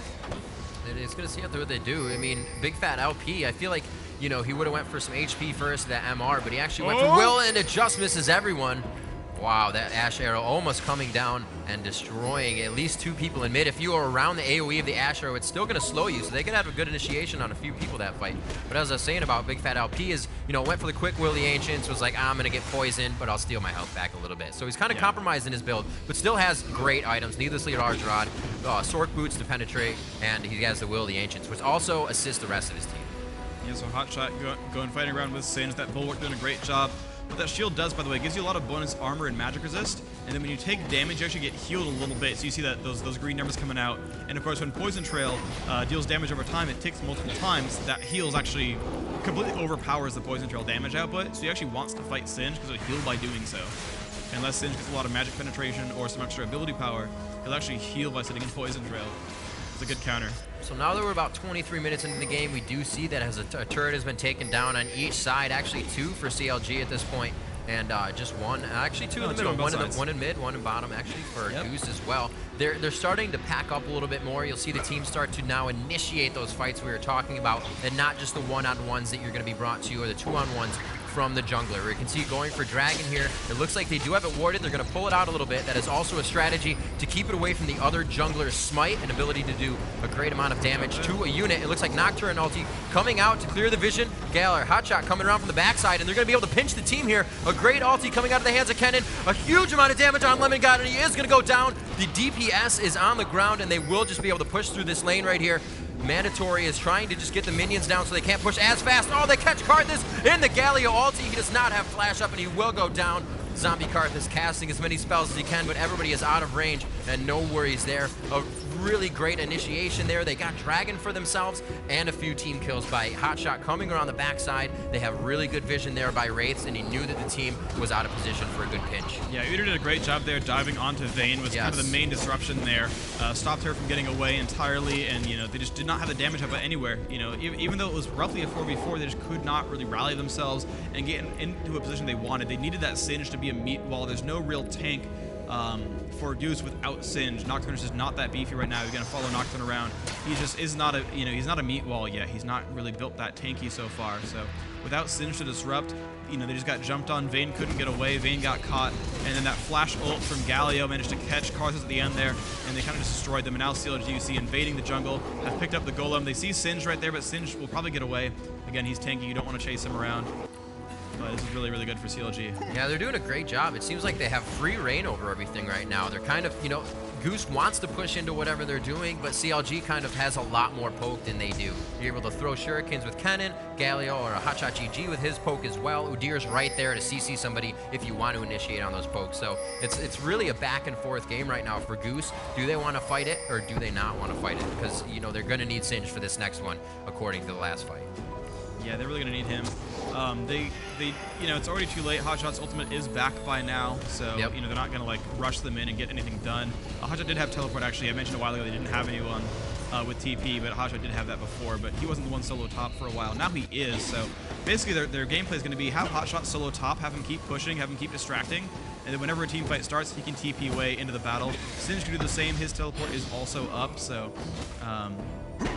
It's going to see what they do. I mean, Big Fat LP, I feel like, he would have went for some HP first, that MR, but he actually went for Will, and it just misses everyone. Wow, that Ash Arrow almost coming down and destroying at least 2 people in mid. If you are around the AoE of the Ash Arrow, it's still going to slow you, so they could have a good initiation on a few people that fight. But as I was saying about Big Fat LP is, went for the quick Will of the Ancients, was like, I'm going to get poisoned, but I'll steal my health back a little bit. So he's kind of compromised in his build, but still has great items. Needlessly Large Rod, Sword Boots to penetrate, and he has the Will of the Ancients, which also assists the rest of his team. Yeah, so Hotshot going fighting around with Singe. That Bulwark doing a great job. What that shield does, by the way, gives you a lot of bonus armor and magic resist, and then when you take damage, you actually get healed a little bit, so you see that those green numbers coming out. And of course, when Poison Trail deals damage over time, it ticks multiple times. That heals actually completely overpowers the Poison Trail damage output, so he actually wants to fight Singe because he'll heal by doing so. Unless Singe gets a lot of magic penetration or some extra ability power, he'll actually heal by sitting in Poison Trail. It's a good counter. So now that we're about 23 minutes into the game, we do see that as a turret has been taken down on each side, actually 2 for CLG at this point, and just 1, actually 2 in the middle, one in mid, 1 in bottom, actually for Goose as well. They're starting to pack up a little bit more. You'll see the team start to now initiate those fights we were talking about, and not just the one-on-ones that you're going to be brought to, or the two-on-ones from the jungler. We can see going for Dragon here. It looks like they do have it warded. They're going to pull it out a little bit. That is also a strategy to keep it away from the other jungler's smite, and ability to do a great amount of damage to a unit. It looks like Nocturne ulti coming out to clear the vision. Galar, Hotshot coming around from the backside, and they're going to be able to pinch the team here. A great ulti coming out of the hands of Kennen. A huge amount of damage on Lemon God, and he is going to go down. The DPS is on the ground, and they will just be able to push through this lane right here. Mandatory is trying to just get the minions down so they can't push as fast. Oh, they catch Karthus in the Galio ulti. He does not have flash up, and he will go down. Zombie Karthus casting as many spells as he can, but everybody is out of range, and no worries there. A really great initiation there. They got Dragon for themselves, and a few team kills by Hotshot coming around the backside. They have really good vision there by Wraiths, and he knew that the team was out of position for a good pinch. Yeah, Udyr did a great job there diving onto Vayne, was kind of the main disruption there. Stopped her from getting away entirely, and they just did not have the damage up anywhere. Even though it was roughly a 4v4, they just could not really rally themselves and get into a position they wanted. They needed that Singe to be a meat wall. There's no real tank for Goose without Singe. Nocturne is just not that beefy right now. You're gonna follow Nocturne around. He just is not a he's not a meat wall yet. He's not really built that tanky so far. So without Singe to disrupt, they just got jumped on. Vayne couldn't get away. Vayne got caught, and then that flash ult from Galio managed to catch Karthus at the end there, and they kind of just destroyed them. And now CLG, you see, invading the jungle, have picked up the golem. They see Singe right there, but Singe will probably get away. Again, he's tanky. You don't want to chase him around. But this is really, really good for CLG. Yeah, they're doing a great job. It seems like they have free reign over everything right now. They're kind of, Goose wants to push into whatever they're doing, but CLG kind of has a lot more poke than they do. You're able to throw shurikens with Kennen, Galio, or a Hotshot GG with his poke as well. Udyr's right there to CC somebody if you want to initiate on those pokes. So it's really a back and forth game right now for Goose. Do they want to fight it, or do they not want to fight it? Because, they're going to need Singe for this next one, according to the last fight. Yeah, they're really going to need him. It's already too late. Hotshot's ultimate is back by now, so they're not going to rush them in and get anything done. Hotshot did have teleport, actually. I mentioned a while ago they didn't have anyone with TP, but Hotshot did have that before, but he wasn't the one solo top for a while. Now he is, so basically their gameplay is going to be have Hotshot solo top, have him keep pushing, have him keep distracting, and then whenever a team fight starts, he can TP way into the battle. Singe can do the same. His teleport is also up, so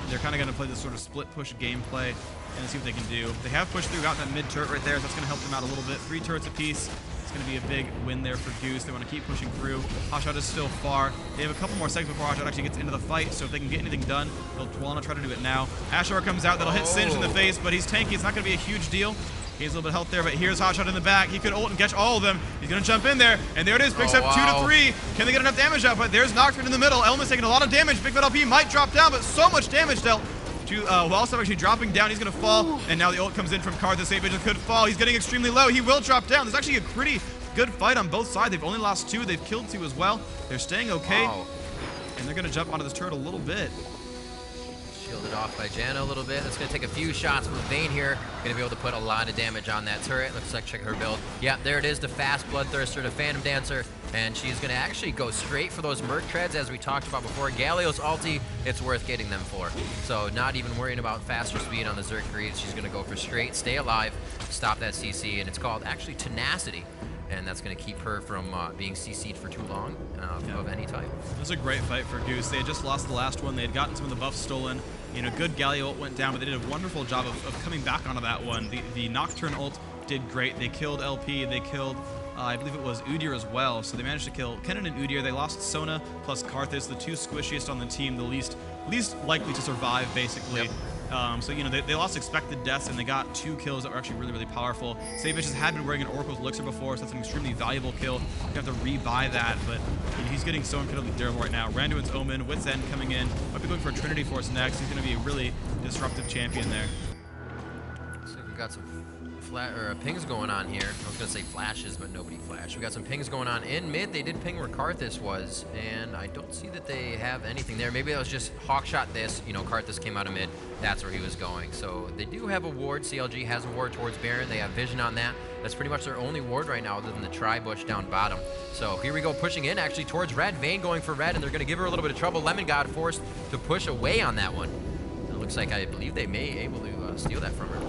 they're kind of going to play this sort of split push gameplay. and see what they can do. They have pushed through, got that mid turret right there, so that's going to help them out a little bit. 3 turrets apiece. It's going to be a big win there for Goose. They want to keep pushing through. Hotshot is still far. They have a couple more seconds before Hotshot actually gets into the fight, so if they can get anything done, they'll want to try to do it now. Ashore comes out. That'll hit Singed in the face, but he's tanky. It's not going to be a huge deal. He has a little bit of health there, but here's Hotshot in the back. He could ult and catch all of them. He's going to jump in there, and there it is. Picks up 2 to 3. Can they get enough damage out? But there's Nocturne in the middle. Element's taking a lot of damage. Big Fat LP might drop down, but so much damage dealt. Wildstop actually dropping down. He's going to fall, and now the ult comes in from Karthus. Saint Vision could fall. He's getting extremely low. He will drop down. There's actually a pretty good fight on both sides. They've only lost 2. They've killed 2 as well. They're staying okay, and they're going to jump onto this turret a little bit. Shielded off by Janna a little bit. That's going to take a few shots with Vayne here. Going to be able to put a lot of damage on that turret. Looks like, check her build. Yeah, there it is, the fast Bloodthirster, the Phantom Dancer. And she's going to actually go straight for those Merc Treads, as we talked about before. Galio's ulti, it's worth getting them for. So not even worrying about faster speed on the Zerg Greaves. She's going to go for straight, stay alive, stop that CC. And it's called actually Tenacity. And that's going to keep her from being CC'd for too long of any type. It was a great fight for Goose. They had just lost the last one. They had gotten some of the buffs stolen. You know, good Galio ult went down, but they did a wonderful job of coming back onto that one. The Nocturne ult did great. They killed LP. They killed, I believe it was Udyr as well. So they managed to kill Kennen and Udyr. They lost Sona plus Karthus, the 2 squishiest on the team, the least likely to survive, basically. Yep. So, you know, they lost expected deaths, and they got 2 kills that were actually really, really powerful. Saint Vicious had been wearing an Oracle's Elixir before, so that's an extremely valuable kill. You have to rebuy that, but you know, he's getting so incredibly durable right now. Randuin's Omen, Wit's End coming in. Might be going for Trinity Force next. He's going to be a really disruptive champion there. Looks like we got some pings going on here. I was going to say flashes, but nobody flashed. We got some pings going on in mid. They did ping where Karthus was, and I don't see that they have anything there. Maybe that was just Hawkshot this. You know, Karthus came out of mid. That's where he was going. So they do have a ward. CLG has a ward towards Baron. They have vision on that. That's pretty much their only ward right now, other than the Tri-Bush down bottom. So here we go, pushing in actually towards red. Vayne going for red, and they're going to give her a little bit of trouble. Lemon God forced to push away on that one. It looks like I believe they may be able to steal that from her.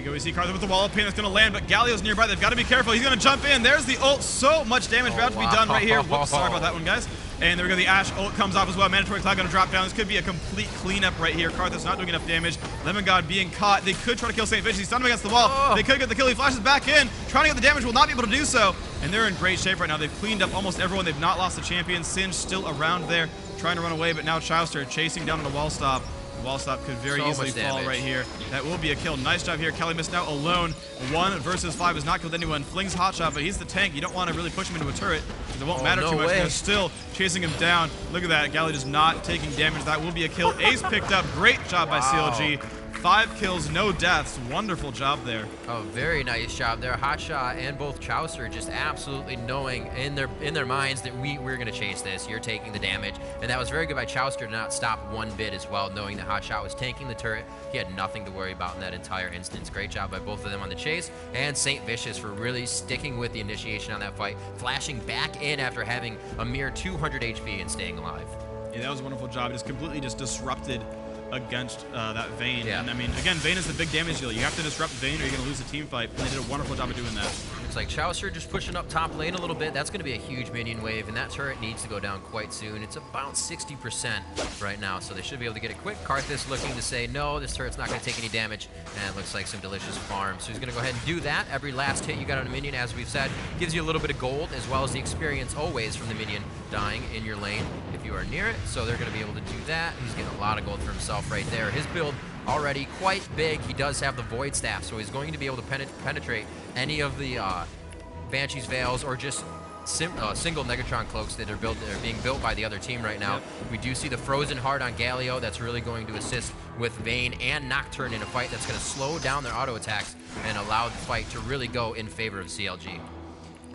We see Karthus with the wall of pain that's going to land, but Galio's nearby. They've got to be careful. He's going to jump in. There's the ult. So much damage about to be done right here. Whoops, sorry about that one, guys. And there we go. The Ashe ult comes off as well. Mandatory Cloud going to drop down. This could be a complete cleanup right here. Karthus not doing enough damage. Lemon God being caught. They could try to kill Saint Vicious. He's stunned him against the wall. They could get the kill. He flashes back in. Trying to get the damage. Will not be able to do so. And they're in great shape right now. They've cleaned up almost everyone. They've not lost the champion. Singed still around there, trying to run away, but now Chowster chasing down on the wall stop. Wallstop could very easily fall right here. That will be a kill. Nice job here. Kelly missed out alone. 1 versus 5 has not killed anyone. Flings Hotshot, but he's the tank. You don't want to really push him into a turret because it won't matter too much. They're still chasing him down. Look at that. Galio just not taking damage. That will be a kill. Ace picked up. Great job by CLG. 5 kills, no deaths. Wonderful job there. Oh, very nice job there. Hotshot and both Chowster just absolutely knowing in their minds that we're going to chase this. You're taking the damage. And that was very good by Chowster to not stop one bit as well, knowing that Hotshot was tanking the turret. He had nothing to worry about in that entire instance. Great job by both of them on the chase. And Saint Vicious for really sticking with the initiation on that fight, flashing back in after having a mere 200 HP and staying alive. Yeah, that was a wonderful job. It just completely disrupted against that Vayne. Yeah. And I mean, again, Vayne is the big damage dealer. You have to disrupt Vayne or you're going to lose the team fight. And they did a wonderful job of doing that. Looks like Chowster just pushing up top lane a little bit. That's going to be a huge minion wave, and that turret needs to go down quite soon. It's about 60% right now, so they should be able to get it quick. Karthus looking to say, no, this turret's not going to take any damage, and it looks like some delicious farm. So he's going to go ahead and do that. Every last hit you got on a minion, as we've said, gives you a little bit of gold, as well as the experience always from the minion dying in your lane if you are near it. So they're going to be able to do that. He's getting a lot of gold for himself right there. His build already quite big. He does have the Void Staff, so he's going to be able to penetrate any of the Banshee's Veils or just single Negatron Cloaks that are being built by the other team right now. Yep. We do see the Frozen Heart on Galio. That's really going to assist with Vayne and Nocturne in a fight that's going to slow down their auto attacks and allow the fight to really go in favor of CLG.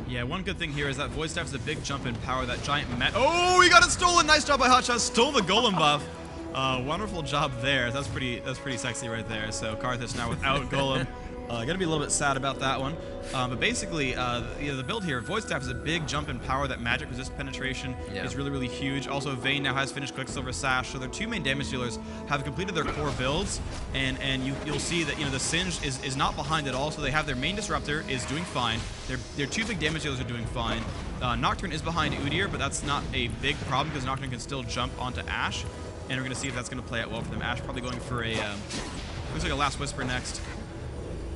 Yeah, one good thing here is that Void Staff is a big jump in power. That giant Oh, he got it stolen! Nice job by Hotshot. Stole the Golem buff. Wonderful job there. That's pretty sexy right there. So Karthus now without Golem. Gonna be a little bit sad about that one. But basically, the build here, Void Staff is a big jump in power. That magic resist penetration is really, really huge. Also, Vayne now has finished Quicksilver Sash, so their 2 main damage dealers have completed their core builds, and you'll see that the Singed is not behind at all. So they have their main disruptor is doing fine. Their 2 big damage dealers are doing fine. Nocturne is behind Udyr, but that's not a big problem because Nocturne can still jump onto Ashe, and we're gonna see if that's gonna play out well for them. Ashe probably going for a Looks like a Last Whisper next.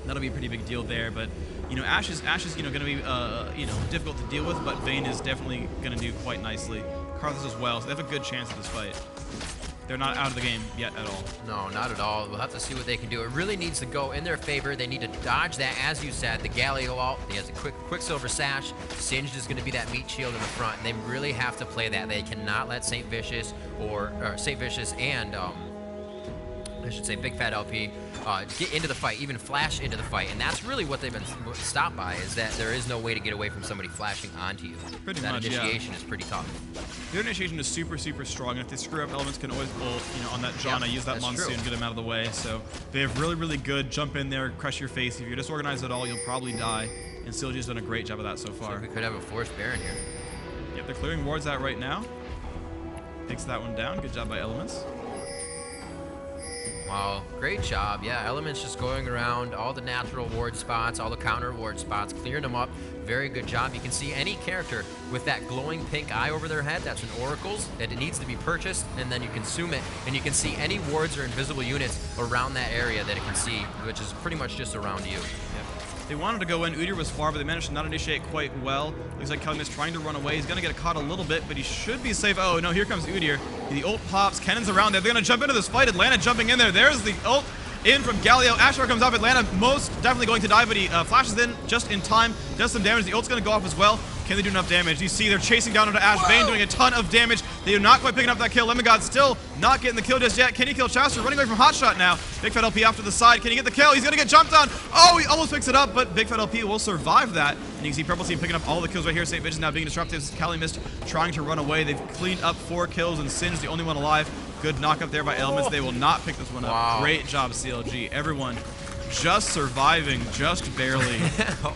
That'll be a pretty big deal there, but you know, Ashe is going to be you know, difficult to deal with, but Vayne is definitely going to do quite nicely. Carthus as well, so they have a good chance at this fight. They're not out of the game yet at all. No, not at all. We'll have to see what they can do. It really needs to go in their favor. They need to dodge that, as you said, the Galio ult. He has a Quicksilver Sash. Singed is going to be that meat shield in the front. And they really have to play that. They cannot let St. Vicious and I should say Big Fat LP get into the fight, even flash into the fight, and that's really what they've been stopped by, is that there is no way to get away from somebody flashing onto you. Pretty that much, initiation is pretty tough. Their initiation is super, super strong, and if they screw up, Elements can always ult, you know, on that Janna, use that Monsoon, get him out of the way. So they have really, really good jump in there, crush your face. If you're disorganized at all, you'll probably die, and CLG's done a great job of that so far. So we could have a forced Baron here. Yep, they're clearing wards out right now. Takes that one down. Good job by Elements. Wow, great job. Yeah, Elements just going around all the natural ward spots, all the counter ward spots, clearing them up. Very good job. You can see any character with that glowing pink eye over their head, that's an Oracle's, that it needs to be purchased, and then you consume it, and you can see any wards or invisible units around that area that it can see, which is pretty much just around you. They wanted to go in. Udyr was far, but they managed to not initiate quite well. Looks like Kellyman is trying to run away. He's going to get caught a little bit, but he should be safe. Oh, no, here comes Udyr. The ult pops. Kennon's around there. They're going to jump into this fight. Atlanta jumping in there. There's the ult in from Galio. Ashlar comes off. Atlanta most definitely going to die, but he flashes in just in time. Does some damage. The ult's going to go off as well. Can they do enough damage? You see they're chasing down onto Ashe. Vayne doing a ton of damage. They are not quite picking up that kill. Lemon God still not getting the kill just yet. Can he kill Chester? Running away from Hotshot now. Big Fat LP off to the side. Can he get the kill? He's going to get jumped on. Oh, he almost picks it up, but Big Fat LP will survive that. And you can see Purple Team picking up all the kills right here. St. Vision now being disruptive. Calumet trying to run away. They've cleaned up 4 kills, and Singe the only one alive. Good knock-up there by Elements. They will not pick this one up. Great job, CLG. Everyone just surviving, just barely.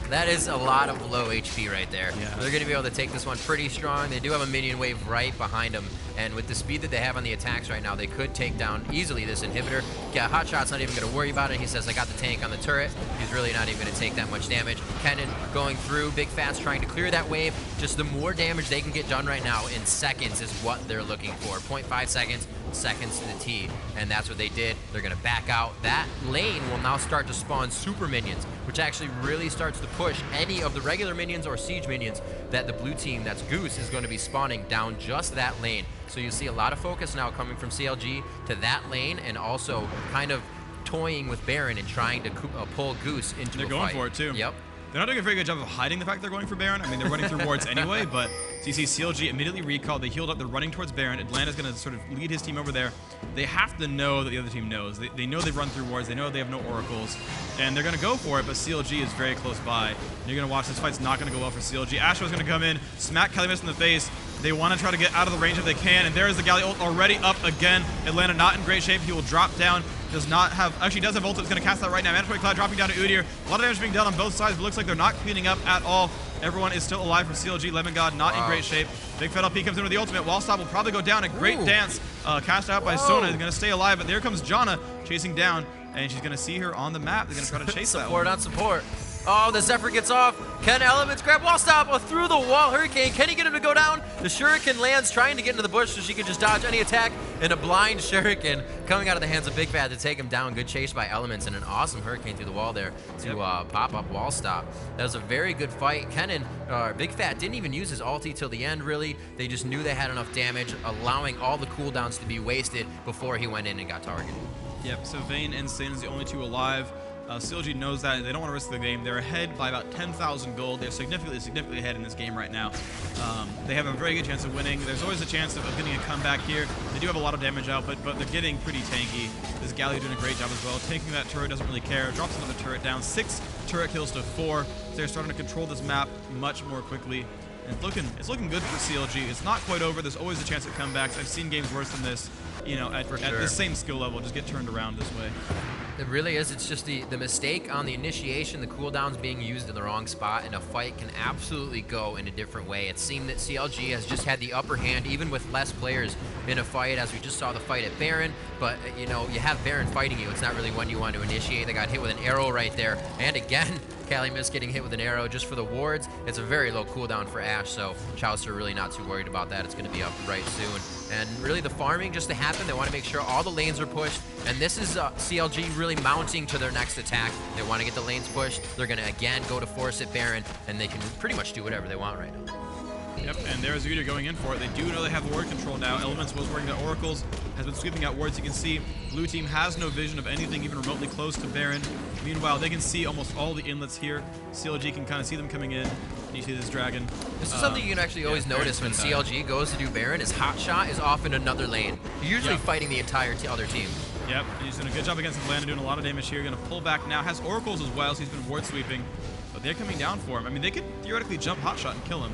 That is a lot of low HP right there. Yeah. They're going to be able to take this one pretty strong. They do have a minion wave right behind them, and with the speed that they have on the attacks right now, they could take down easily this inhibitor. Yeah, Hotshot's not even going to worry about it. He says, I got the tank on the turret. He's really not even going to take that much damage. Kennen going through. Big Fat's trying to clear that wave. Just the more damage they can get done right now in seconds is what they're looking for. 0.5 seconds. Seconds to the T, and that's what they did. They're going to back out. That lane will now start to spawn super minions, which actually really starts to push any of the regular minions or siege minions that the blue team, that's Goose, is going to be spawning down just that lane. So you see a lot of focus now coming from CLG to that lane, and also kind of toying with Baron and trying to pull Goose into They're a going fight. for it too. Yep. They're not doing a very good job of hiding the fact they're going for Baron. I mean, they're running through wards anyway, but so you see CLG immediately recalled. They healed up. They're running towards Baron. Atlanta's going to sort of lead his team over there. They have to know that the other team knows. They know they've run through wards. They know they have no oracles, and they're going to go for it, but CLG is very close by. And you're going to watch this fight's not going to go well for CLG. Astro's going to come in, smack Calumet in the face. They want to try to get out of the range if they can, and there is the Galli ult already up again. Atlanta not in great shape. He will drop down. Does not have, actually does have ult. It's going to cast that right now. Mandatory Cloud dropping down to Udyr. A lot of damage being done on both sides, but looks like they're not cleaning up at all. Everyone is still alive for CLG. Lemon God not in great shape. Big Fat LP comes in with the ultimate. Wall stop will probably go down. A great dance cast out by Sona. Is going to stay alive, but there comes Janna chasing down, and she's going to see her on the map. They're going to try to chase that one. Support on support. Oh, the Zephyr gets off. Can Elements grab wall stop through the wall? Hurricane, can he get him to go down? The Shuriken lands, trying to get into the bush so she can just dodge any attack. And a blind Shuriken coming out of the hands of Big Fat to take him down. Good chase by Elements, and an awesome Hurricane through the wall there to pop up wall stop. That was a very good fight. Big Fat didn't even use his ulti till the end, really. They just knew they had enough damage, allowing all the cooldowns to be wasted before he went in and got targeted. Yep, so Vayne and Sin is the only 2 alive. CLG knows that. They don't want to risk the game. They're ahead by about 10,000 gold. They're significantly ahead in this game right now. They have a very good chance of winning. There's always a chance of getting a comeback here. They do have a lot of damage output, but they're getting pretty tanky. This Galio doing a great job as well. Taking that turret, doesn't really care. Drops another turret down. 6 turret kills to 4. So they're starting to control this map much more quickly. And it's looking good for CLG. It's not quite over. There's always a chance of comebacks. I've seen games worse than this, you know, at this same skill level, just get turned around this way. It really is. It's just the mistake on the initiation, the cooldowns being used in the wrong spot, and a fight can absolutely go in a different way. It seemed that CLG has just had the upper hand, even with less players in a fight, as we just saw the fight at Baron. But, you know, you have Baron fighting you. It's not really when you want to initiate. They got hit with an arrow right there. And again, Cali missed getting hit with an arrow just for the wards. It's a very low cooldown for Ashe, so Chaucer really not too worried about that. It's going to be up right soon. And really the farming just to happen, they want to make sure all the lanes are pushed. And this is CLG really mounting to their next attack. They want to get the lanes pushed. They're going to again go to force it Baron, and they can pretty much do whatever they want right now. Yep, and there's Zuda going in for it. They do know they have ward control now. Elements was working at Oracles, has been sweeping out wards. You can see blue team has no vision of anything even remotely close to Baron. Meanwhile, they can see almost all the inlets here. CLG can kind of see them coming in. You see this dragon. This is something you can actually always notice when CLG goes to do Baron, is Hotshot is off in another lane. You're usually fighting the entire other team. Yep, he's doing a good job against Atlanta, doing a lot of damage here. Going to pull back now. Has Oracles as well, so he's been ward sweeping. But they're coming down for him. I mean, they could theoretically jump Hotshot and kill him.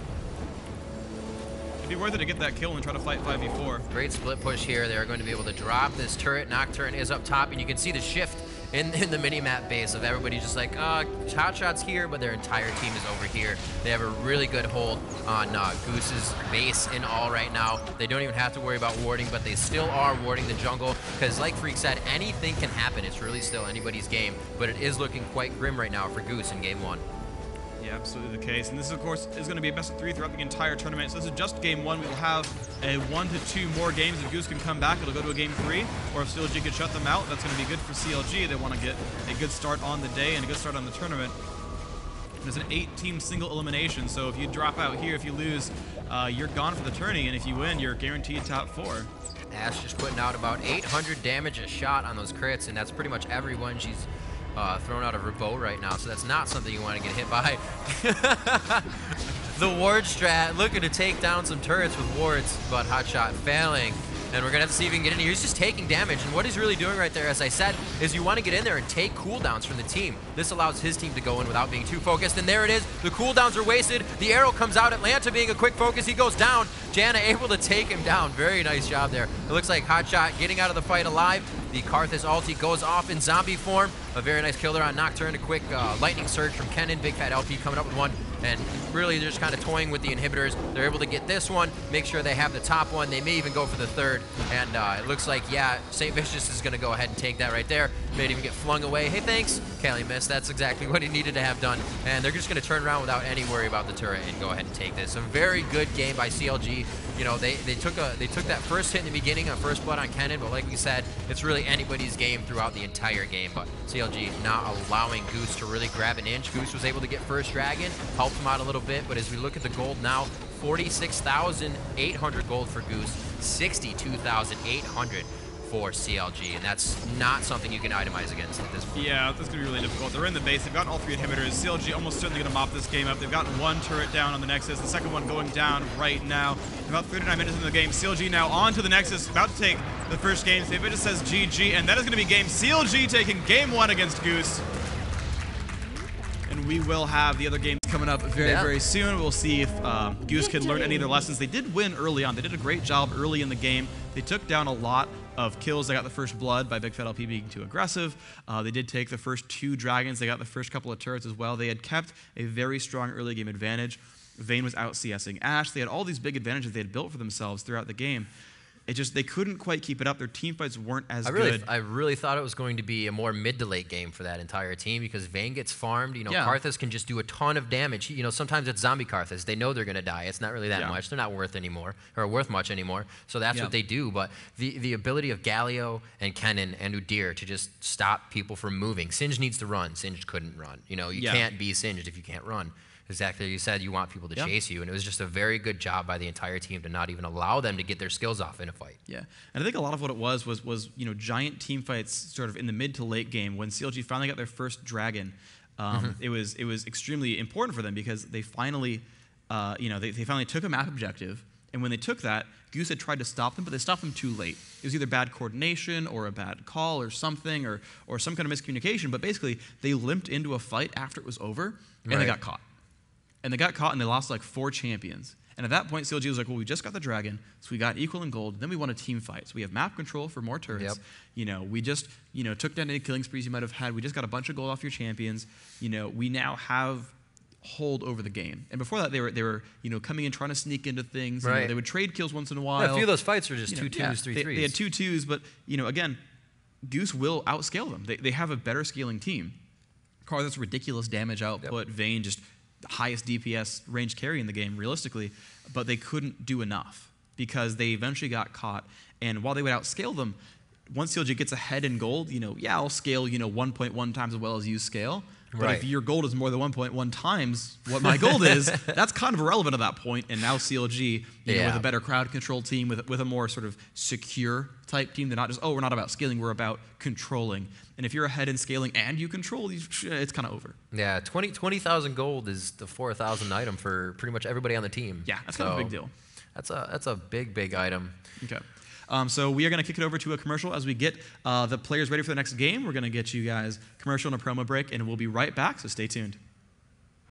It'd be worth it to get that kill and try to fight 5v4. Great split push here. They're going to be able to drop this turret. Nocturne is up top, and you can see the shift in the mini-map base of everybody just like, Hotshot's here, but their entire team is over here. They have a really good hold on Goose's base in all right now. They don't even have to worry about warding, but they still are warding the jungle, because like Freak said, anything can happen. It's really still anybody's game, but it is looking quite grim right now for Goose in game 1. Yeah, absolutely the case. And this, of course, is going to be a best of 3 throughout the entire tournament. So this is just game 1. We will have a 1 to 2 more games. If Goose can come back, it'll go to a game 3. Or if CLG could shut them out, that's going to be good for CLG. They want to get a good start on the day and a good start on the tournament. And it's an 8-team single elimination. So if you drop out here, if you lose, you're gone for the tourney. And if you win, you're guaranteed top 4. Ashe just putting out about 800 damage a shot on those crits, and that's pretty much everyone she's thrown out of her bow right now, so that's not something you want to get hit by. The ward strat looking to take down some turrets with wards, but Hotshot failing. And we're going to have to see if he can get in here. He's just taking damage, and what he's really doing right there, as I said, is you want to get in there and take cooldowns from the team. This allows his team to go in without being too focused, and there it is. The cooldowns are wasted. The arrow comes out. Atlanta being a quick focus. He goes down. Janna able to take him down. Very nice job there. It looks like Hotshot getting out of the fight alive. The Karthus ulti goes off in zombie form. A very nice kill there on Nocturne. A quick lightning surge from Kennen. Big Fat LP coming up with one. And really, they're just kind of toying with the inhibitors. They're able to get this one, make sure they have the top one. They may even go for the third. And it looks like, yeah, St. Vicious is going to go ahead and take that right there. May even get flung away. Hey, thanks. Cali missed. That's exactly what he needed to have done. And they're just going to turn around without any worry about the turret and go ahead and take this. A very good game by CLG. You know, they took that first hit in the beginning, a first blood on Kennen, but like we said, it's really anybody's game throughout the entire game. But CLG not allowing Goose to really grab an inch. Goose was able to get first dragon, helped him out a little bit, but as we look at the gold now, 46,800 gold for Goose, 62,800 for CLG, and that's not something you can itemize against at this point. Yeah, that's going to be really difficult. They're in the base. They've gotten all 3 inhibitors. CLG almost certainly going to mop this game up. They've gotten 1 turret down on the Nexus, the second one going down right now. About 39 minutes into the game. CLG now on to the Nexus, about to take the first game. St. Vicious says GG, and that is going to be game CLG taking game 1 against Goose. And we will have the other games coming up very soon. We'll see if Goose can learn any of their lessons. They did win early on. They did a great job early in the game. They took down a lot of kills. They got the first blood by Big Fat LP being too aggressive. They did take the first 2 dragons. They got the first couple of turrets as well. They had kept a very strong early game advantage. Vayne was out CSing Ashe. They had all these big advantages they had built for themselves throughout the game. It just, they couldn't quite keep it up. Their team fights weren't as good. I really thought it was going to be a more mid to late game for that entire team, because Vayne gets farmed. You know, Karthus can just do a ton of damage. You know, sometimes it's zombie Karthus. They know they're going to die. It's not really that much. They're not worth much anymore. So that's what they do. But the ability of Galio and Kennen and Udyr to just stop people from moving. Singed needs to run. Singed couldn't run. You know, you can't be Singed if you can't run. Exactly, you said you want people to chase you, and it was just a very good job by the entire team to not even allow them to get their skills off in a fight. Yeah, and I think a lot of what it was you know, giant team fights sort of in the mid to late game. When CLG finally got their first dragon, it was extremely important for them, because they finally, you know, they finally took a map objective, and when they took that, Goose had tried to stop them, but they stopped them too late. It was either bad coordination or a bad call or something, or some kind of miscommunication, but basically they limped into a fight after it was over, and they got caught. And they got caught, and they lost like 4 champions. And at that point, CLG was like, well, we just got the dragon, so we got equal in gold, then we won a team fight. So we have map control for more turrets. You know, we just, you know, took down any killing sprees you might have had. We just got a bunch of gold off your champions. You know, we now have hold over the game. And before that, they were you know, coming in, trying to sneak into things. You know, they would trade kills once in a while. Yeah, a few of those fights were just 2-2s, 3-3s. They had 2-2s, but, you know, again, Goose will outscale them. They have a better scaling team. Karthus, ridiculous damage output. Vayne, just the highest DPS range carry in the game, realistically. But they couldn't do enough because they eventually got caught. And while they would outscale them, once CLG gets ahead in gold, I'll scale, 1.1 times as well as you scale. But if your gold is more than 1.1 times what my gold is, that's kind of irrelevant at that point. And now CLG, with a better crowd control team, with a more sort of secure type team, they're not just, we're not about scaling, we're about controlling. And if you're ahead in scaling and you control, it's kind of over. Yeah, 20,000 gold is the 4,000 item for pretty much everybody on the team. Yeah, that's kind of a big deal. That's a big item. Okay. So we are going to kick it over to a commercial as we get the players ready for the next game. We're going to get you guys commercial and a promo break, and we'll be right back, so stay tuned.